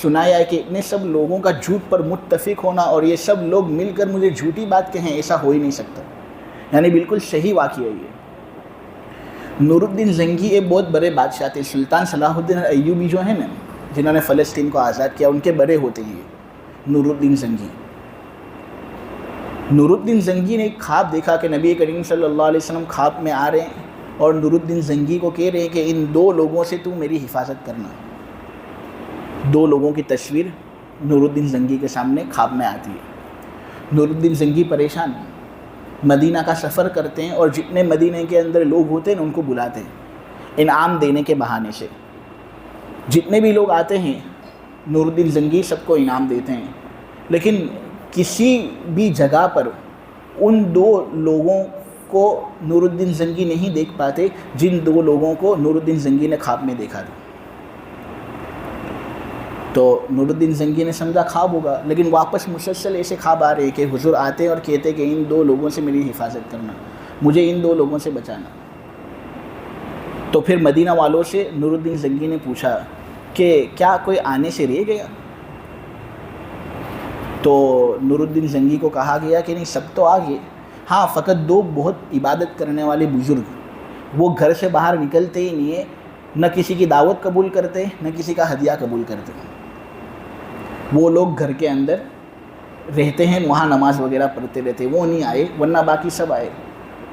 سنایا ہے کہ اتنے سب لوگوں کا جھوٹ پر متفق ہونا اور یہ سب لوگ مل کر مجھے جھوٹی بات کہیں، ایسا ہو ہی نہیں سکتا، یعنی بالکل صحیح واقعہ یہ۔ نور الدین زنگی ایک بہت بڑے بادشاہ تھے، سلطان صلاح الدین ایوبی جو ہیں نا، جنہوں نے فلسطین کو آزاد کیا، ان کے بڑے ہوتے ہیں نور الدین زنگی۔ نور الدین زنگی نے ایک خواب دیکھا کہ نبی کریم صلی اللہ علیہ وسلم خواب میں آ رہے ہیں اور نور الدین زنگی کو کہہ رہے ہیں کہ ان دو لوگوں سے تو میری حفاظت کرنا۔ دو لوگوں کی تصویر نور الدین زنگی کے سامنے خواب میں آتی ہے۔ نور الدین زنگی پریشان، مدینہ کا سفر کرتے ہیں اور جتنے مدینہ کے اندر لوگ ہوتے ہیں ان کو بلاتے ہیں انعام دینے کے بہانے سے، جتنے بھی لوگ آتے ہیں نور الدین زنگی سب کو انعام دیتے ہیں، لیکن کسی بھی جگہ پر ان دو لوگوں کو نور الدین زنگی نہیں دیکھ پاتے جن دو لوگوں کو نور الدین زنگی نے خواب میں دیکھا تھا۔ تو نور الدین زنگی نے سمجھا خواب ہوگا، لیکن واپس مسلسل ایسے خواب آ رہے کہ حضور آتے اور کہتے کہ ان دو لوگوں سے میری حفاظت کرنا، مجھے ان دو لوگوں سے بچانا۔ تو پھر مدینہ والوں سے نور الدین زنگی نے پوچھا کہ کیا کوئی آنے سے رہ گیا؟ تو نور الدین زنگی کو کہا گیا کہ نہیں، سب تو آ گئے، ہاں فقط دو بہت عبادت کرنے والے بزرگ، وہ گھر سے باہر نکلتے ہی نہیں ہے، نہ کسی کی دعوت قبول کرتے نہ کسی کا ہدیہ قبول کرتے، وہ لوگ گھر کے اندر رہتے ہیں، وہاں نماز وغیرہ پڑھتے رہتے، وہ نہیں آئے ورنہ باقی سب آئے۔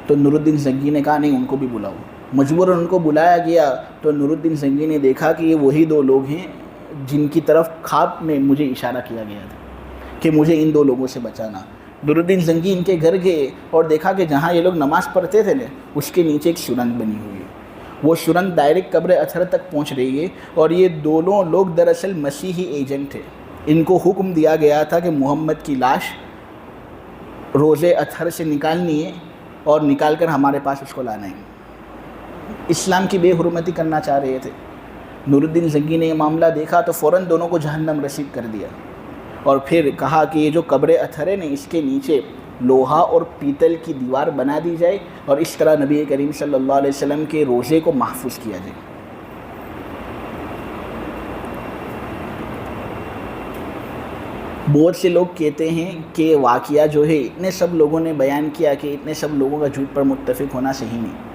تو نور الدین زنگی نے کہا نہیں، ان کو بھی بلاؤ۔ مجبوراً ان کو بلایا گیا تو نور الدین زنگی نے دیکھا کہ یہ وہی دو لوگ ہیں جن کی طرف خواب میں مجھے اشارہ کیا گیا تھا کہ مجھے ان دو لوگوں سے بچانا۔ نور الدین زنگی ان کے گھر گئے اور دیکھا کہ جہاں یہ لوگ نماز پڑھتے تھے نا اس کے نیچے ایک سرنگ بنی ہوئی ہے، وہ سرنگ ڈائریکٹ قبر اطہر تک پہنچ رہی ہے، اور یہ دونوں لوگ دراصل مسیحی ایجنٹ تھے۔ ان کو حکم دیا گیا تھا کہ محمد کی لاش روزے اطہر سے نکالنی ہے اور نکال کر ہمارے پاس اس کو لانا ہے۔ اسلام کی بے حرمتی کرنا چاہ رہے تھے۔ نور الدین زنگی نے یہ معاملہ دیکھا تو فوراً دونوں کو جہنم رسید کر دیا، اور پھر کہا کہ یہ جو قبر اطہر ہے نا اس کے نیچے لوہا اور پیتل کی دیوار بنا دی جائے اور اس طرح نبی کریم صلی اللہ علیہ وسلم کے روزے کو محفوظ کیا جائے۔ بہت سے لوگ کہتے ہیں کہ واقعہ جو ہے اتنے سب لوگوں نے بیان کیا کہ اتنے سب لوگوں کا جھوٹ پر متفق ہونا صحیح نہیں۔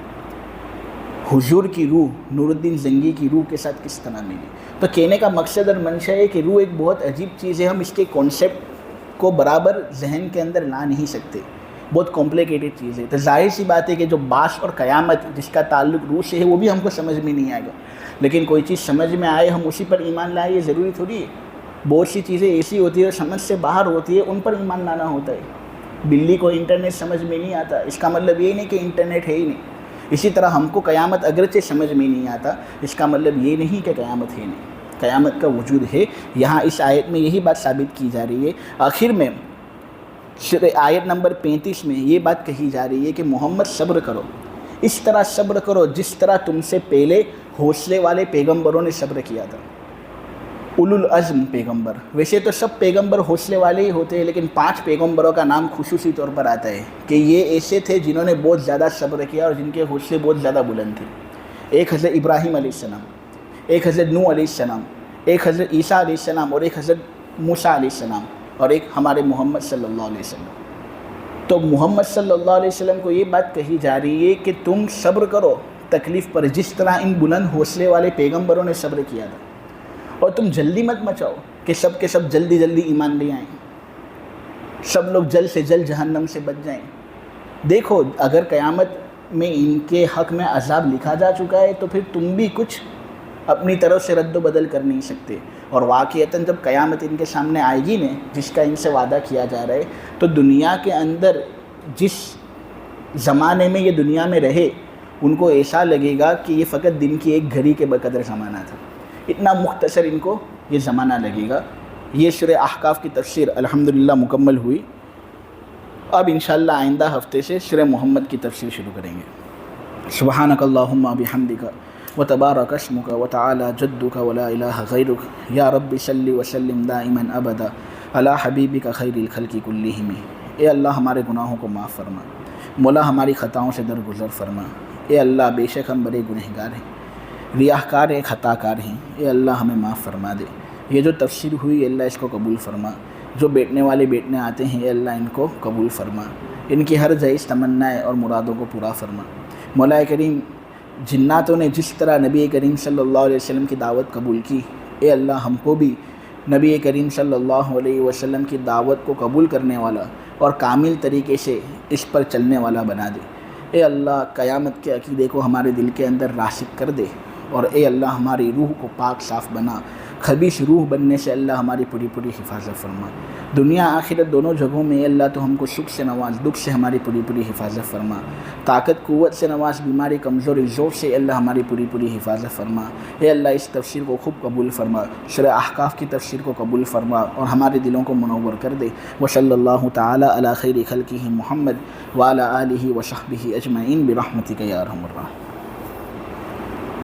حضور کی روح نور الدین زنگی کی روح کے ساتھ کس طرح ملی؟ تو کہنے کا مقصد اور منشا ہے کہ روح ایک بہت عجیب چیز ہے، ہم اس کے کانسیپٹ کو برابر ذہن کے اندر لا نہیں سکتے، بہت کمپلیکیٹڈ چیز ہے۔ تو ظاہر سی بات ہے کہ جو بعث اور قیامت جس کا تعلق روح سے ہے وہ بھی ہم کو سمجھ میں نہیں آئے گا، لیکن کوئی چیز سمجھ میں آئے ہم اسی پر ایمان لائیں، یہ ضروری تھوڑی ہے۔ بہت سی چیزیں ایسی ہوتی ہے سمجھ سے باہر ہوتی ہے، ان پر ایمان لانا ہوتا ہے۔ بلی کو انٹرنیٹ سمجھ میں نہیں آتا، اس کا مطلب یہ نہیں کہ انٹرنیٹ ہے ہی نہیں۔ اسی طرح ہم کو قیامت اگرچہ سمجھ میں نہیں آتا، اس کا مطلب یہ نہیں کہ قیامت ہے نہیں، قیامت کا وجود ہے۔ یہاں اس آیت میں یہی بات ثابت کی جا رہی ہے۔ آخر میں آیت نمبر 35 میں یہ بات کہی جا رہی ہے کہ محمد صبر کرو، اس طرح صبر کرو جس طرح تم سے پہلے حوصلے والے پیغمبروں نے صبر کیا تھا۔ اولو العزم پیغمبر، ویسے تو سب پیغمبر حوصلے والے ہی ہوتے ہیں، لیکن 5 پیغمبروں کا نام خصوصی طور پر آتا ہے کہ یہ ایسے تھے جنہوں نے بہت زیادہ صبر کیا اور جن کے حوصلے بہت زیادہ بلند تھے۔ ایک حضرت ابراہیم علیہ السلام، ایک حضرت نوح علیہ السلام، ایک حضرت عیسیٰ علیہ السلام، اور ایک حضرت موسیٰ علیہ السلام، اور ایک ہمارے محمد صلی اللہ علیہ وسلم۔ تو محمد صلی اللہ علیہ وسلم کو یہ بات کہی جا رہی ہے کہ تم صبر کرو تکلیف پر، جس طرح ان بلند حوصلے والے پیغمبروں نے صبر کیا تھا، اور تم جلدی مت مچاؤ کہ سب کے سب جلدی جلدی ایمان لے آئیں، سب لوگ جلد سے جلد جہنم سے بچ جائیں۔ دیکھو اگر قیامت میں ان کے حق میں عذاب لکھا جا چکا ہے تو پھر تم بھی کچھ اپنی طرف سے رد و بدل کر نہیں سکتے، اور واقعتاً جب قیامت ان کے سامنے آئے گی نا جس کا ان سے وعدہ کیا جا رہا ہے، تو دنیا کے اندر جس زمانے میں یہ دنیا میں رہے ان کو ایسا لگے گا کہ یہ فقط دن کی ایک گھڑی کے بقدر زمانہ تھا، اتنا مختصر ان کو یہ زمانہ لگے گا۔ یہ سورہ احقاف کی تفسیر الحمدللہ مکمل ہوئی۔ اب انشاءاللہ آئندہ ہفتے سے سورہ محمد کی تفسیر شروع کریں گے۔ سبحانک اللہم بحمدک وتبارک اسمک وتعالی جدک ولا الہ غیرک یا رب صلی وسلم دائما ابدا علی حبیبک خیر الخلق کلہم۔ اے اللہ ہمارے گناہوں کو معاف فرما، مولا ہماری خطاؤں سے درگزر فرما۔ اے اللہ بے شک ہم بڑے گنہگار ہیں، ریاہ کار ہیں، خطا کار ہیں، اے اللہ ہمیں معاف فرما دے۔ یہ جو تفسیر ہوئی اے اللہ اس کو قبول فرما، جو بیٹھنے والے بیٹھنے آتے ہیں اے اللہ ان کو قبول فرما، ان کی ہر جائز تمنائیں اور مرادوں کو پورا فرما۔ مولا کریم جناتوں نے جس طرح نبی کریم صلی اللہ علیہ وسلم کی دعوت قبول کی، اے اللہ ہم کو بھی نبی کریم صلی اللہ علیہ وسلم کی دعوت کو قبول کرنے والا اور کامل طریقے سے اس پر چلنے والا بنا دے۔ اے اللہ قیامت کے عقیدے کو ہمارے دل کے اندر راسخ کر دے، اور اے اللہ ہماری روح کو پاک صاف بنا، خبیث روح بننے سے اللہ ہماری پوری پوری حفاظت فرما۔ دنیا آخرت دونوں جگہوں میں اے اللہ تو ہم کو سکھ سے نواز، دکھ سے ہماری پوری پوری حفاظت فرما، طاقت قوت سے نواز، بیماری کمزوری ذوق سے اللہ ہماری پوری پوری حفاظت فرما۔ اے اللہ اس تفسیر کو خوب قبول فرما، سورہ احقاف کی تفسیر کو قبول فرما اور ہمارے دلوں کو منور کر دے۔ وصلی اللہ تعالی علی خیر خلقہ محمد وعلی آلہ وصحبہ اجمعین برحمتک یا ارحم الراحمین۔